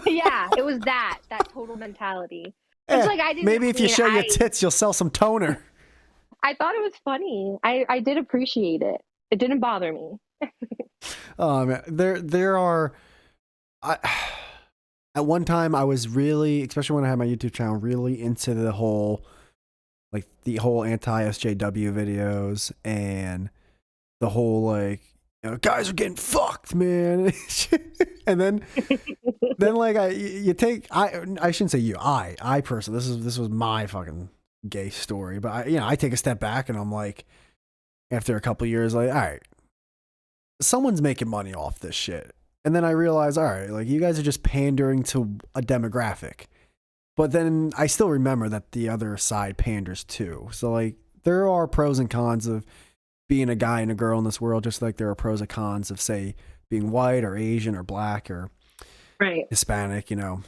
Yeah, it was that total mentality. It's like maybe if you show your tits, you'll sell some toner. I thought it was funny. I did appreciate it. It didn't bother me. Oh man, there are. At one time, I was really, especially when I had my YouTube channel, really into the whole anti-SJW videos and the whole like, you know, guys are getting fucked, man. And then like I shouldn't say you, I personally, this was my fucking gay story, but I take a step back and I'm like, after a couple years, like, all right, someone's making money off this shit. And then I realized, all right, like you guys are just pandering to a demographic. But then I still remember that the other side panders too. So like there are pros and cons of being a guy and a girl in this world, just like there are pros and cons of, say, being white or Asian or black or Hispanic, you know.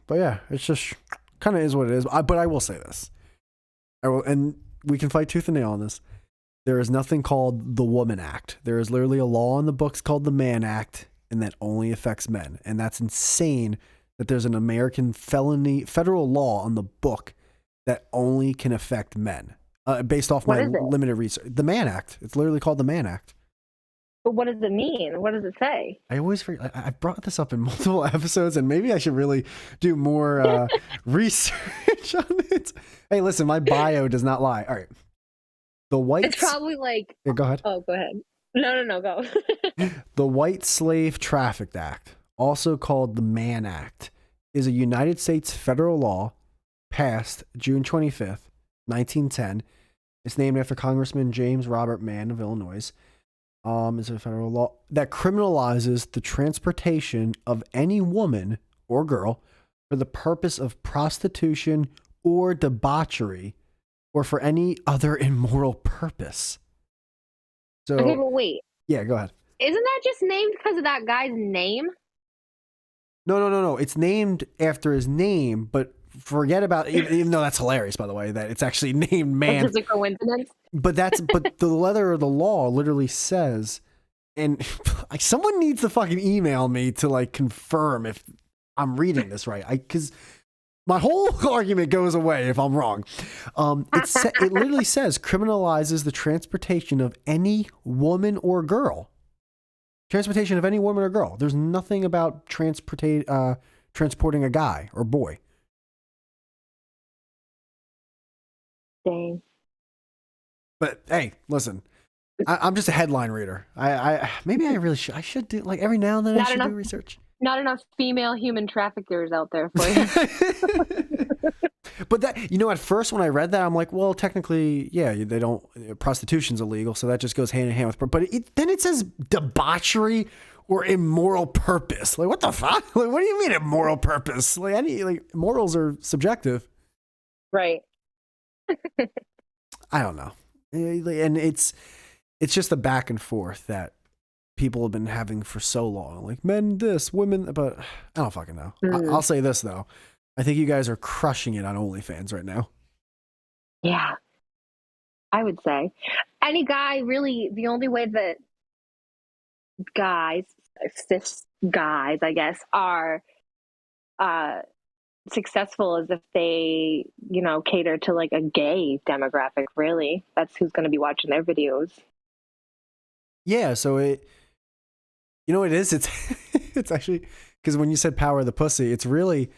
But yeah, it's just kind of is what it is. But I will say this. And we can fight tooth and nail on this. There is nothing called the Woman Act. There is literally a law in the books called the Man Act, and that only affects men. And that's insane that there's an American federal law on the book that only can affect men, based off my limited research. The Man Act. It's literally called the Man Act. But what does it mean? What does it say? I always forget. I brought this up in multiple episodes, and maybe I should really do more research on it. Hey, listen, my bio does not lie. All right. It's probably like... Yeah, go ahead. Oh, go ahead. No, go. The White Slave Traffic Act, also called the Mann Act, is a United States federal law passed June 25th, 1910. It's named after Congressman James Robert Mann of Illinois. It's a federal law that criminalizes the transportation of any woman or girl for the purpose of prostitution or debauchery, or for any other immoral purpose. So, okay, but wait. Yeah, go ahead. Isn't that just named because of that guy's name? No. It's named after his name, but forget about it, even though that's hilarious, by the way, that it's actually named Man. It's just a coincidence. But the letter of the law literally says, and like someone needs to fucking email me to like confirm if I'm reading this right. Because my whole argument goes away if I'm wrong. It literally says criminalizes the transportation of any woman or girl. Transportation of any woman or girl. There's nothing about transporting a guy or boy. Dang. But hey, listen, I'm just a headline reader. Maybe I really should. I should do like every now and then. I should do research. Not enough female human traffickers out there for you. But that, at first when I read that, I'm like, well, technically, yeah, they don't. Prostitution's illegal, so that just goes hand in hand with. But then it says debauchery or immoral purpose. Like, what the fuck? Like, what do you mean immoral purpose? Like morals are subjective. Right. I don't know, and it's just the back and forth that people have been having for so long. Like men this, women, but I don't fucking know. I'll say this though. I think you guys are crushing it on OnlyFans right now. Yeah, I would say. Any guy, really, the only way that cis guys, I guess, are successful is if they, cater to like a gay demographic, really. That's who's going to be watching their videos. Yeah, so what it is? It's actually, because when you said power of the pussy, it's really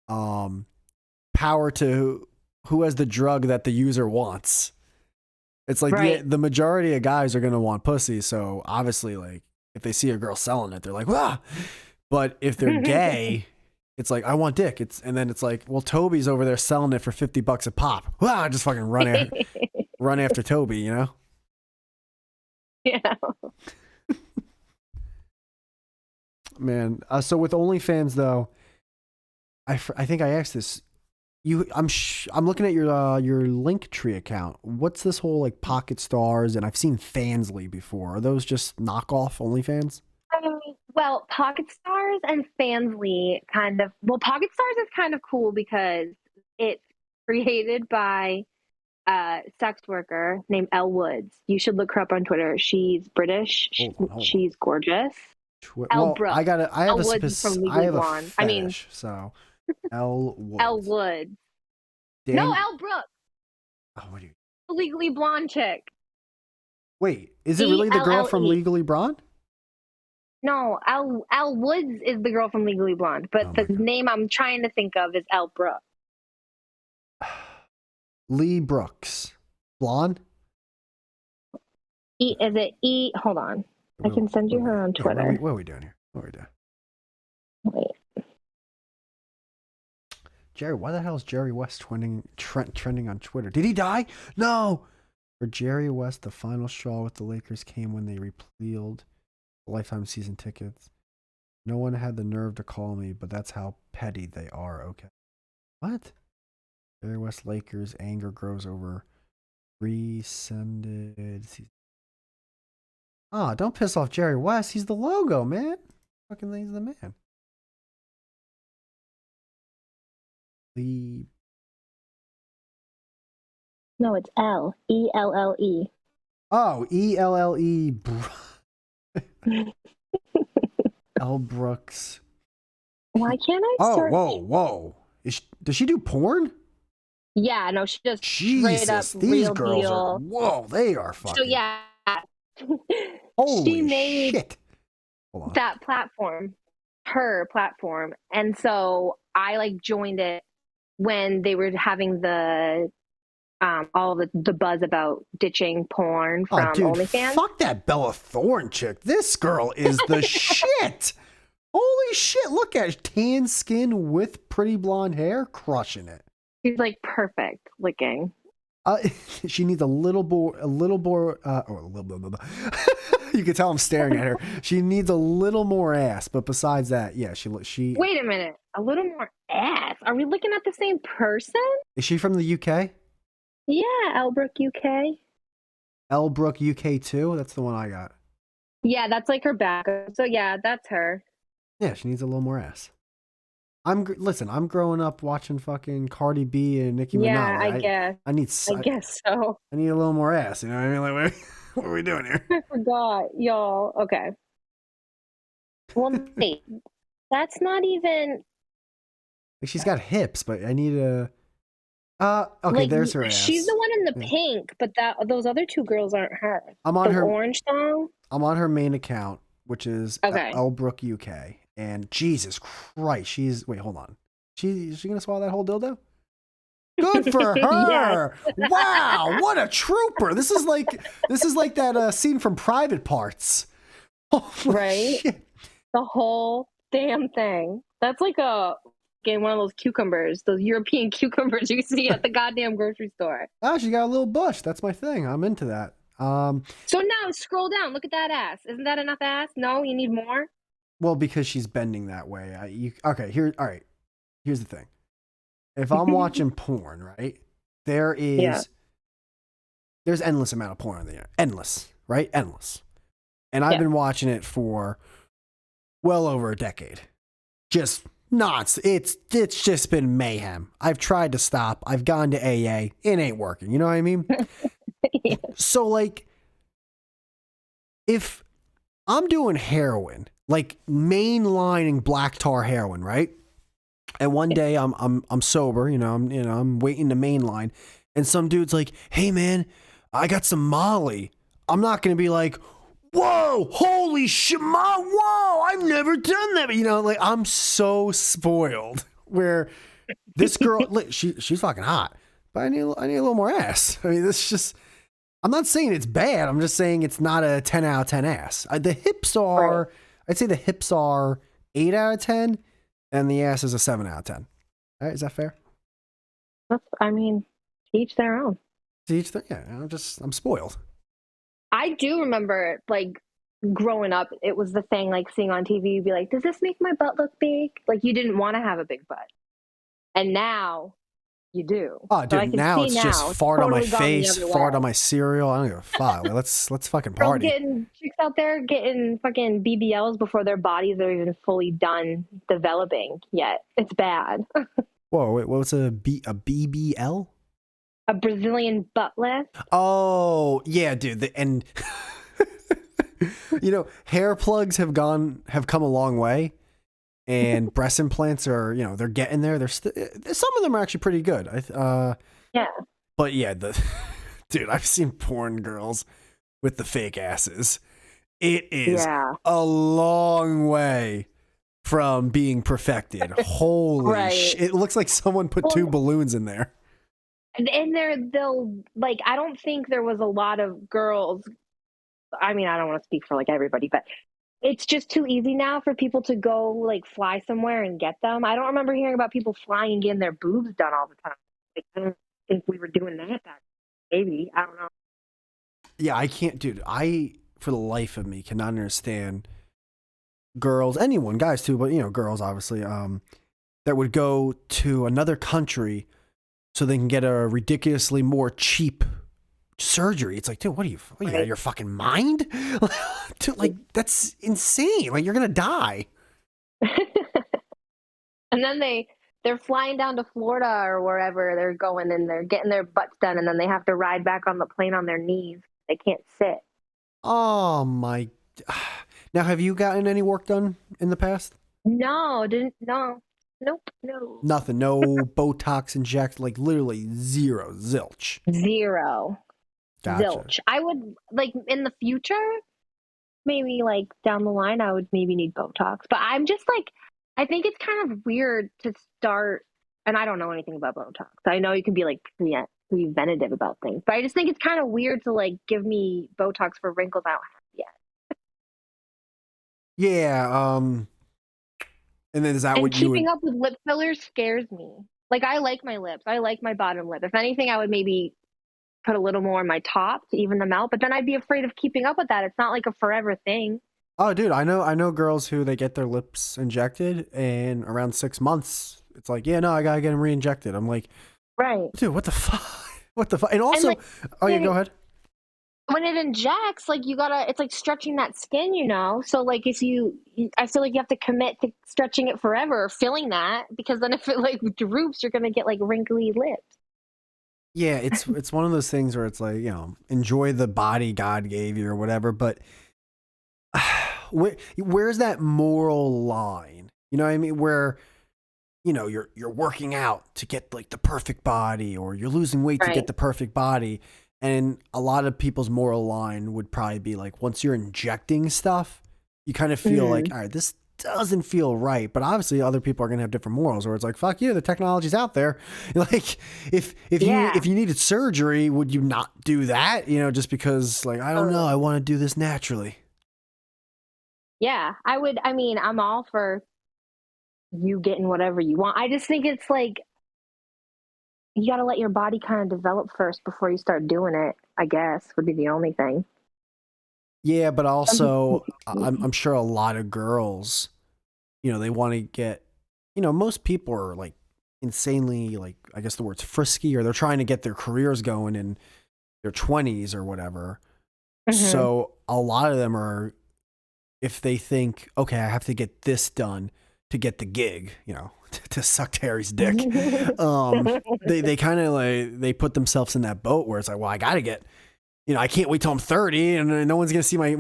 power to who has the drug that the user wants. It's like right. the majority of guys are going to want pussy, so obviously like if they see a girl selling it, they're like, "Wow." But if they're gay, it's like, "I want dick." And then it's like, "Well, Toby's over there selling it for $50 a pop." Wow, just fucking run after Toby, Yeah. Man, so with OnlyFans though, I think I asked this. I'm looking at your Linktree account. What's this whole like PocketStars, and I've seen Fansly before. Are those just knockoff OnlyFans? Well, PocketStars and Fansly PocketStars is kind of cool because it's created by a sex worker named Elle Woods. You should look her up on Twitter. She's British. Hold on. She's gorgeous. Elle Brooke. I have a Blonde. fetish, so Elle Woods. Elle Woods. Dan- No, Elle Brooke. Oh, what are you? The Legally Blonde chick. Wait, is it really the girl from Legally Blonde? No, Elle Woods is the girl from Legally Blonde, but the name I'm trying to think of is Elle Brooke. Lee Brooks. Blonde? Is it E? Hold on. I can send you her on Twitter. What are we doing here? Wait. Jerry, why the hell is Jerry West trending on Twitter? Did he die? No! For Jerry West, the final straw with the Lakers came when they repealed lifetime season tickets. No one had the nerve to call me, but that's how petty they are, okay? What? Jerry West Lakers anger grows over rescinded season. Don't piss off Jerry West. He's the logo, man. Fucking he's the man. No, it's Elle. ELLE. Oh, ELLE. Elle Brooks. Why can't I search? Whoa. Does she do porn? Yeah, no, she just Jesus, straight up these real girls deal. are, whoa, they are fucking. So yeah. Holy she made shit. that platform, her platform. And so I like joined it when they were having the all the buzz about ditching porn from OnlyFans. Fuck that Bella Thorne chick. This girl is the shit. Holy shit. Look at it. Tan skin with pretty blonde hair, crushing it. She's like perfect looking. She needs a little more. You can tell I'm staring at her. She needs a little more ass, but besides that, yeah, she. Wait a minute, a little more ass. Are we looking at the same person? Is she from the UK? Yeah, Elle Brooke UK. Elle Brooke UK too. That's the one I got. Yeah, that's like her backup. So yeah, that's her. Yeah, she needs a little more ass. I'm growing up watching fucking Cardi B and Nicki Minaj. Yeah, I guess. I guess so. I need a little more ass. You know what I mean? Like, what are we doing here? I forgot, y'all. Okay. Well, wait. That's not even. Like she's got hips, but I need a. Okay, Like there's her ass. she's the one in the Yeah. pink, but those other two girls aren't her. I'm on the her orange song. I'm on her main account, which is Okay. ELLE BROOKE UK. And Jesus Christ, wait, hold on. Is she gonna swallow that whole dildo? Good for her! Yes. Wow, what a trooper! This is like that scene from Private Parts. Holy Right? shit. The whole damn thing. That's like one of those cucumbers, those European cucumbers you see at the goddamn grocery store. Oh, she got a little bush. That's my thing. I'm into that. So now scroll down. Look at that ass. Isn't that enough ass? No, you need more. Well, because she's bending that way. Okay, all right. Here's the thing. If I'm watching porn, right, there's endless amount of porn on the internet. Endless, right? Endless. And I've been watching it for well over a decade. Just it's just been mayhem. I've tried to stop. I've gone to AA. It ain't working. You know what I mean? Yeah. So like, if I'm doing heroin, like mainlining black tar heroin, right? And one day I'm sober, I'm waiting to mainline, and some dude's like, "Hey man, I got some Molly." I'm not gonna be like, "Whoa, holy shit, whoa, I've never done that." Like I'm so spoiled. Where this girl, she's fucking hot, but I need a little more ass. I mean, this just. I'm not saying it's bad. I'm just saying it's not a 10 out of 10 ass. The hips are, right. I'd say the hips are 8 out of 10, and the ass is a 7 out of 10. All right, is that fair? I mean, each their own. Yeah, I'm spoiled. I do remember, like, growing up, it was the thing, like, seeing on TV, you'd be like, does this make my butt look big? Like, you didn't want to have a big butt. And now, you do. Oh, dude, now it's just fart on my face, fart on my cereal. I don't give a fuck. Let's fucking party. Getting chicks out there getting fucking BBLs before their bodies are even fully done developing yet. It's bad. Whoa, wait, what's a BBL? A Brazilian butt lift. Oh, yeah, dude. And hair plugs have come a long way. And breast implants are, they're getting there. Some of them are actually pretty good. Yeah. But yeah, dude, I've seen porn girls with the fake asses. It is a long way from being perfected. Holy shit. It looks like someone put two balloons in there. And they'll like, I don't think there was a lot of girls. I mean, I don't want to speak for like everybody, but it's just too easy now for people to go like fly somewhere and get them. I don't remember hearing about people flying and getting their boobs done all the time. Like, I don't think we were doing that back. Maybe, I don't know. Yeah, I can't, dude. I, for the life of me, cannot understand girls, anyone, guys too, but girls obviously, that would go to another country so they can get a ridiculously more cheap surgery. It's like, dude, what are you out of your fucking mind? Dude, like, that's insane. Like, you're gonna die. And then they're flying down to Florida or wherever they're going, and they're getting their butts done, and then they have to ride back on the plane on their knees. They can't sit. Oh my. Now, have you gotten any work done in the past? No. Nope. Nothing. No Botox inject. Like, literally zero. Zilch. Zero. Gotcha. Zilch. I would, like, in the future, maybe, like, down the line, I would maybe need Botox. But I'm just, like, I think it's kind of weird to start, and I don't know anything about Botox. I know you can be, like, preventative about things. But I just think it's kind of weird to, like, give me Botox for wrinkles I don't have yet. Yeah, and then is that what you would... keeping up with lip fillers scares me. Like, I like my lips. I like my bottom lip. If anything, I would maybe put a little more on my top to even them out, but then I'd be afraid of keeping up with that. It's not like a forever thing. Oh, dude, I know girls who they get their lips injected, and around 6 months, it's like, yeah, no, I gotta get them re-injected. I'm like, right, dude, what the fuck? What the fuck? And also, and like, go ahead. When it injects, like, it's like stretching that skin, So like, I feel like you have to commit to stretching it forever, or filling that, because then if it like droops, you're gonna get like wrinkly lips. Yeah, it's one of those things where it's like, enjoy the body God gave you or whatever, but where's that moral line? You know what I mean? Where you're working out to get like the perfect body, or you're losing weight to Right. get the perfect body. And a lot of people's moral line would probably be like, once you're injecting stuff, you kind of feel like, all right, this doesn't feel right. But obviously other people are going to have different morals, or it's like, fuck you, the technology's out there. Like if you needed surgery, would you not do that? Just because like, I don't know, I want to do this naturally. Yeah, I would. I mean, I'm all for you getting whatever you want. I just think it's like you got to let your body kind of develop first before you start doing it, I guess, would be the only thing. Yeah, but also I'm sure a lot of girls, they want to get, most people are like insanely, like, I guess the word's frisky, or they're trying to get their careers going in their 20s or whatever. So a lot of them are, if they think, okay, I have to get this done to get the gig, to suck Terry's dick. They kind of like, they put themselves in that boat where it's like, well, I got to get, I can't wait till I'm 30 and no one's going to see my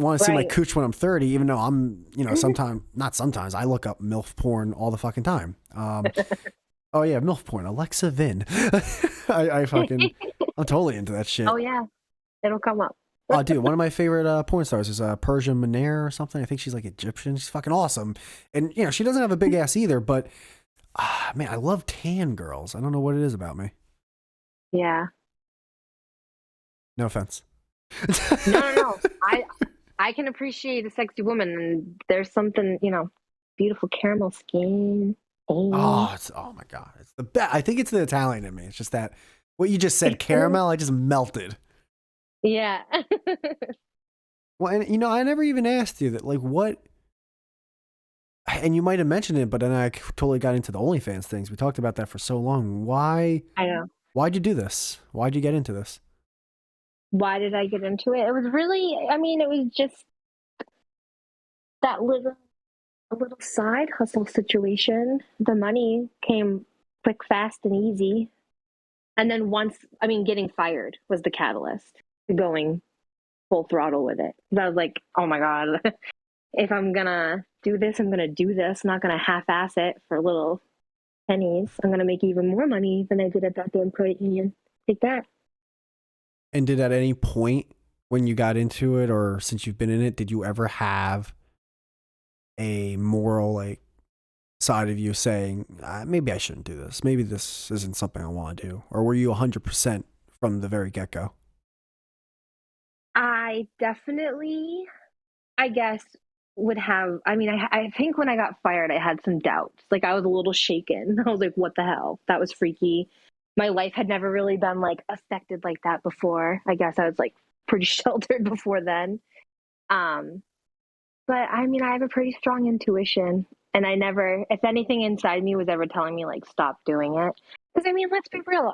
cooch when I'm 30, even though I'm, not sometimes, I look up MILF porn all the fucking time. Oh yeah, MILF porn, Alexa Vin. I'm totally into that shit. Oh yeah, it'll come up. Oh, dude, one of my favorite porn stars is Persia Manair or something. I think she's like Egyptian. She's fucking awesome. And, she doesn't have a big ass either, but, man, I love tan girls. I don't know what it is about me. Yeah. No offense. No. I can appreciate a sexy woman, and there's something, beautiful caramel skin. Oh my God. It's the best. I think it's the Italian in me. It's just that what you just said, caramel, I just melted. Yeah. Well, and I never even asked you that, like, what, and you might have mentioned it, but then I totally got into the OnlyFans things. We talked about that for so long. Why? I know. Why'd you do this? Why'd you get into this? Why did I get into it? It was really, I mean, it was just that little side hustle situation. The money came quick, fast, and easy. And then getting fired was the catalyst to going full throttle with it. I was like, oh my God, if I'm going to do this, I'm going to do this. I'm not going to half-ass it for little pennies. I'm going to make even more money than I did at that damn credit union. Take that. And did at any point when you got into it, or since you've been in it, did you ever have a moral, like, side of you saying, maybe I shouldn't do this. Maybe this isn't something I want to do? Or were you 100% from the very get-go? I definitely, I guess, would have, I think when I got fired, I had some doubts. Like, I was a little shaken. I was like, what the hell? That was freaky. My life had never really been, like, affected like that before. I guess I was, like, pretty sheltered before then. But, I have a pretty strong intuition. And I never, if anything inside me was ever telling me, like, stop doing it. Because, let's be real.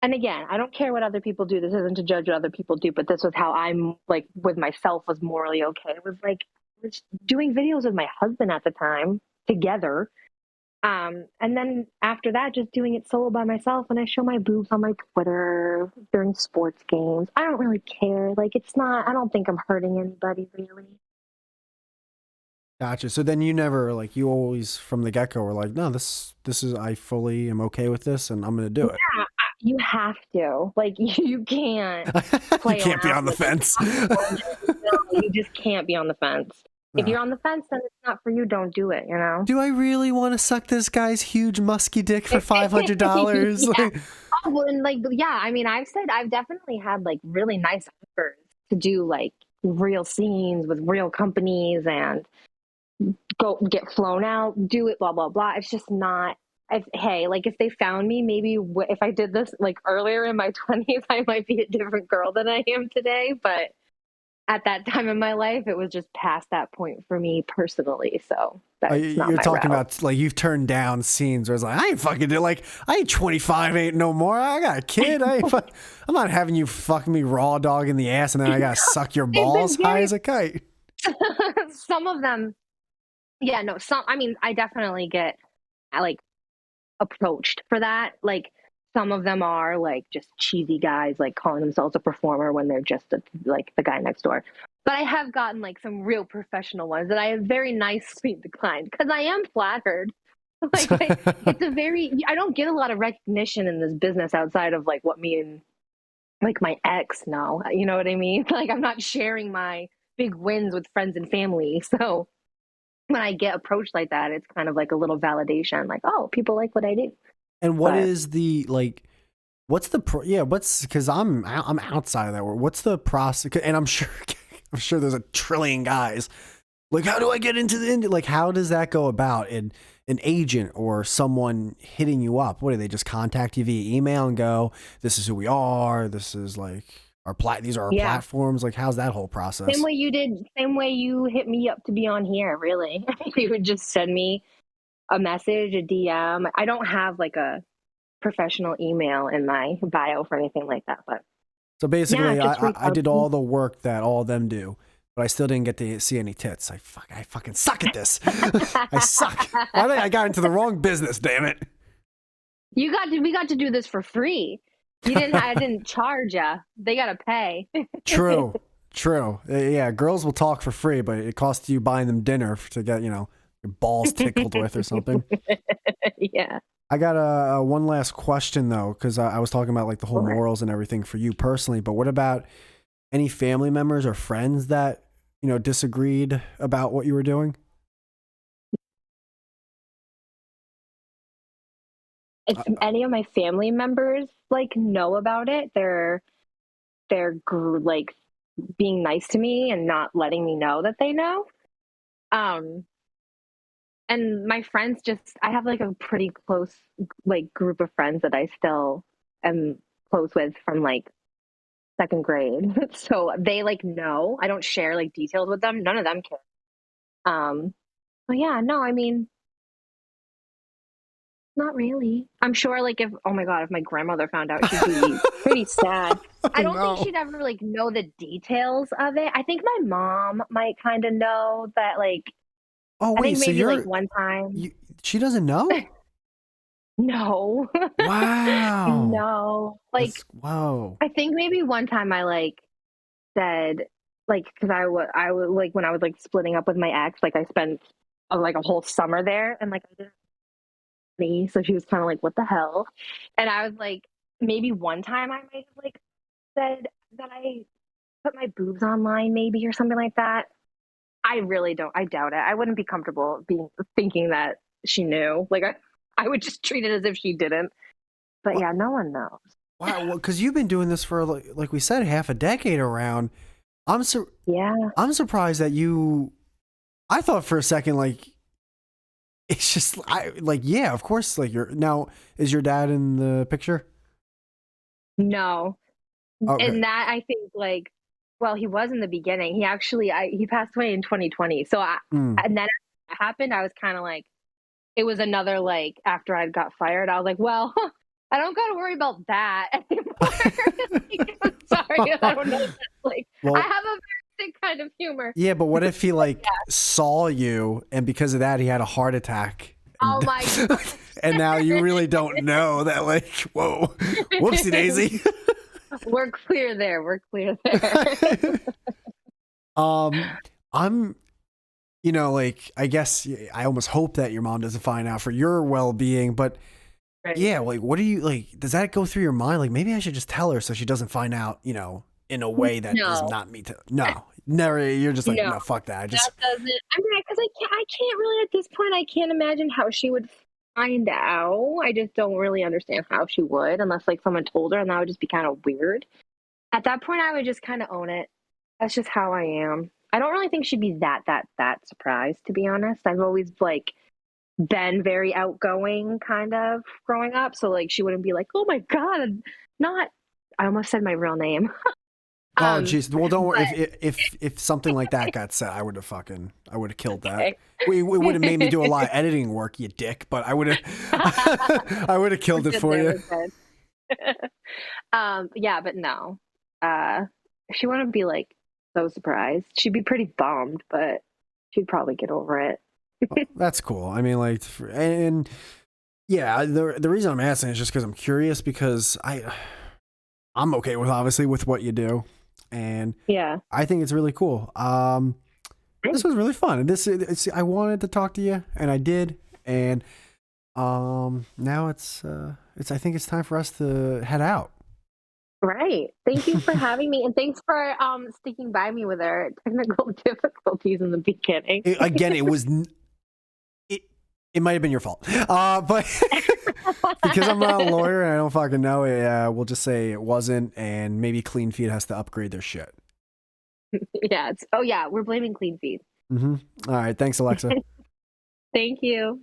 And again, I don't care what other people do. This isn't to judge what other people do, but this was how I'm, like, with myself was morally okay. It was like, I was doing videos with my husband at the time together. And then after that, just doing it solo by myself. And I show my boobs on my Twitter during sports games. I don't really care. Like, I don't think I'm hurting anybody really. Gotcha. So then you never, like, you always from the get-go were like, no, this is, I fully am okay with this and I'm going to do it. Yeah, you have to. Like, you can't play You can't be on the fence. No, you just can't be on the fence. No. If you're on the fence, then it's not for you. Don't do it, Do I really want to suck this guy's huge musky dick for $500? Yeah. Oh, well, and I've definitely had, like, really nice offers to do, like, real scenes with real companies and go get flown out, do it, blah, blah, blah. It's just not, if they found me, maybe if I did this, like, earlier in my 20s, I might be a different girl than I am today. But at that time in my life, it was just past that point for me personally. So that's not you're my talking route. about, like, you've turned down scenes where it's like, I ain't fucking do, like, I ain't 25, ain't no more. I got a kid. I'm not having you fucking me raw dog in the ass and then I gotta suck your balls high as a kite. Some of them, yeah, no, I definitely get, like, approached for that. Like, some of them are, like, just cheesy guys, like, calling themselves a performer when they're just like the guy next door. But I have gotten, like, some real professional ones that I have very nicely declined because I am flattered. Like it's a very, I don't get a lot of recognition in this business outside of like what me and like my ex know. You know what I mean? Like I'm not sharing my big wins with friends and family. So when I get approached like that, it's kind of like a little validation, like, oh, people like what I do. And what But is the like? What's the what's because I'm outside of that world. What's the process? And I'm sure I'm sure there's a trillion guys. Like, how do I get into the like? How does that go about? And an agent or someone hitting you up? What do they just contact you via email and go, "This is who we are. This is like our these are our yeah, platforms." Like, how's that whole same process? way you did, same way you hit me up to be on here, really. You would just send me a message, a DM. I don't have like a professional email in my bio for anything like that, but So yeah, basically, just reach I out did to me. all the work that all of them do, but I still didn't get to see any tits. I fucking suck at this. I suck. Why did I got into the wrong business? Damn it. We got to do this for free. I didn't charge ya. They gotta pay. True. True. Yeah, girls will talk for free, but it costs you buying them dinner to get, your balls tickled with or something. Yeah. I got a one last question though, because I was talking about like the whole Sure. morals and everything for you personally, but what about any family members or friends that, disagreed about what you were doing? If any of my family members like know about it, like being nice to me and not letting me know that they know. Um, and my friends I have like a pretty close like group of friends that I still am close with from like second grade. So they like know. I don't share like details with them. None of them care. But yeah, no, I mean, not really. I'm sure like if oh my god, if my grandmother found out, she'd be pretty sad. Oh I don't think no. she'd ever like know the details of it. I think my mom might kind of know that like Oh I wait, think so maybe like one time. you she doesn't know? No. Wow. No. Like That's whoa. I think maybe one time I like said like cuz I was like when I was like splitting up with my ex, like I spent like a whole summer there and like I didn't me. So she was kind of like, what the hell? And I was like, maybe one time I might have like said that I put my boobs online, maybe or something like that. I really don't. I doubt it. I wouldn't be comfortable thinking that she knew. Like I would just treat it as if she didn't. But What? yeah, no one knows. Wow, well, because you've been doing this for like we said, half a decade around. I'm sur- Yeah. I'm surprised that you. I thought for a second like it's just yeah, of course, like you're now. Is your dad in the picture? No. Okay. And that I think like, well, he was in the beginning. He passed away in 2020. So Mm. and then after that happened, I was kind of like, it was another like after I got fired, I was like, well, I don't got to worry about that anymore. Like, I'm sorry, I don't know. Like, I Well, have a very sick kind of humor. yeah, but what if he like Yeah. saw you and because of that he had a heart attack Oh and my and now you really don't know that like whoa, whoopsie god. daisy. We're clear there. We're clear there. um, I'm like I guess I almost hope that your mom doesn't find out for your well being, but Right. yeah, like what do you like? Does that go through your mind? Like maybe I should just tell her so she doesn't find out, in a way that is No, not me to. No, never. You're just like no, no, fuck that. I that just doesn't. I mean, because I can't really at this point. I can't imagine how she would find out. I just don't really understand how she would, unless like someone told her, and that would just be kind of weird. At that point, I would just kind of own it. That's just how I am. I don't really think she'd be that surprised, to be honest. I've always like been very outgoing, kind of growing up, so like she wouldn't be like, "Oh my god, not." I almost said my real name. oh Um, jeez. Well, don't worry. but If something like that got said, I would have killed that. okay. We would have made me do a lot of editing work, you dick. But I would have I would have We're killed it good for there. you. We're good. Yeah, but no. Uh, she wouldn't be like so surprised. She'd be pretty bummed, but she'd probably get over it. That's cool. I mean, like, and yeah, the reason I'm asking is just because I'm curious because I'm okay with obviously with what you do, and Yeah. I think it's really cool. This was really fun. I wanted to talk to you, and I did, and Now I think it's time for us to head out. Right. Thank you for having me, and thanks for sticking by me with our technical difficulties in the beginning. Again, it might have been your fault, but because I'm not a lawyer and I don't fucking know, we'll just say it wasn't, and maybe Clean Feed has to upgrade their shit. Yeah. We're blaming Clean Feed. All right. Thanks, Alexa. Thank you.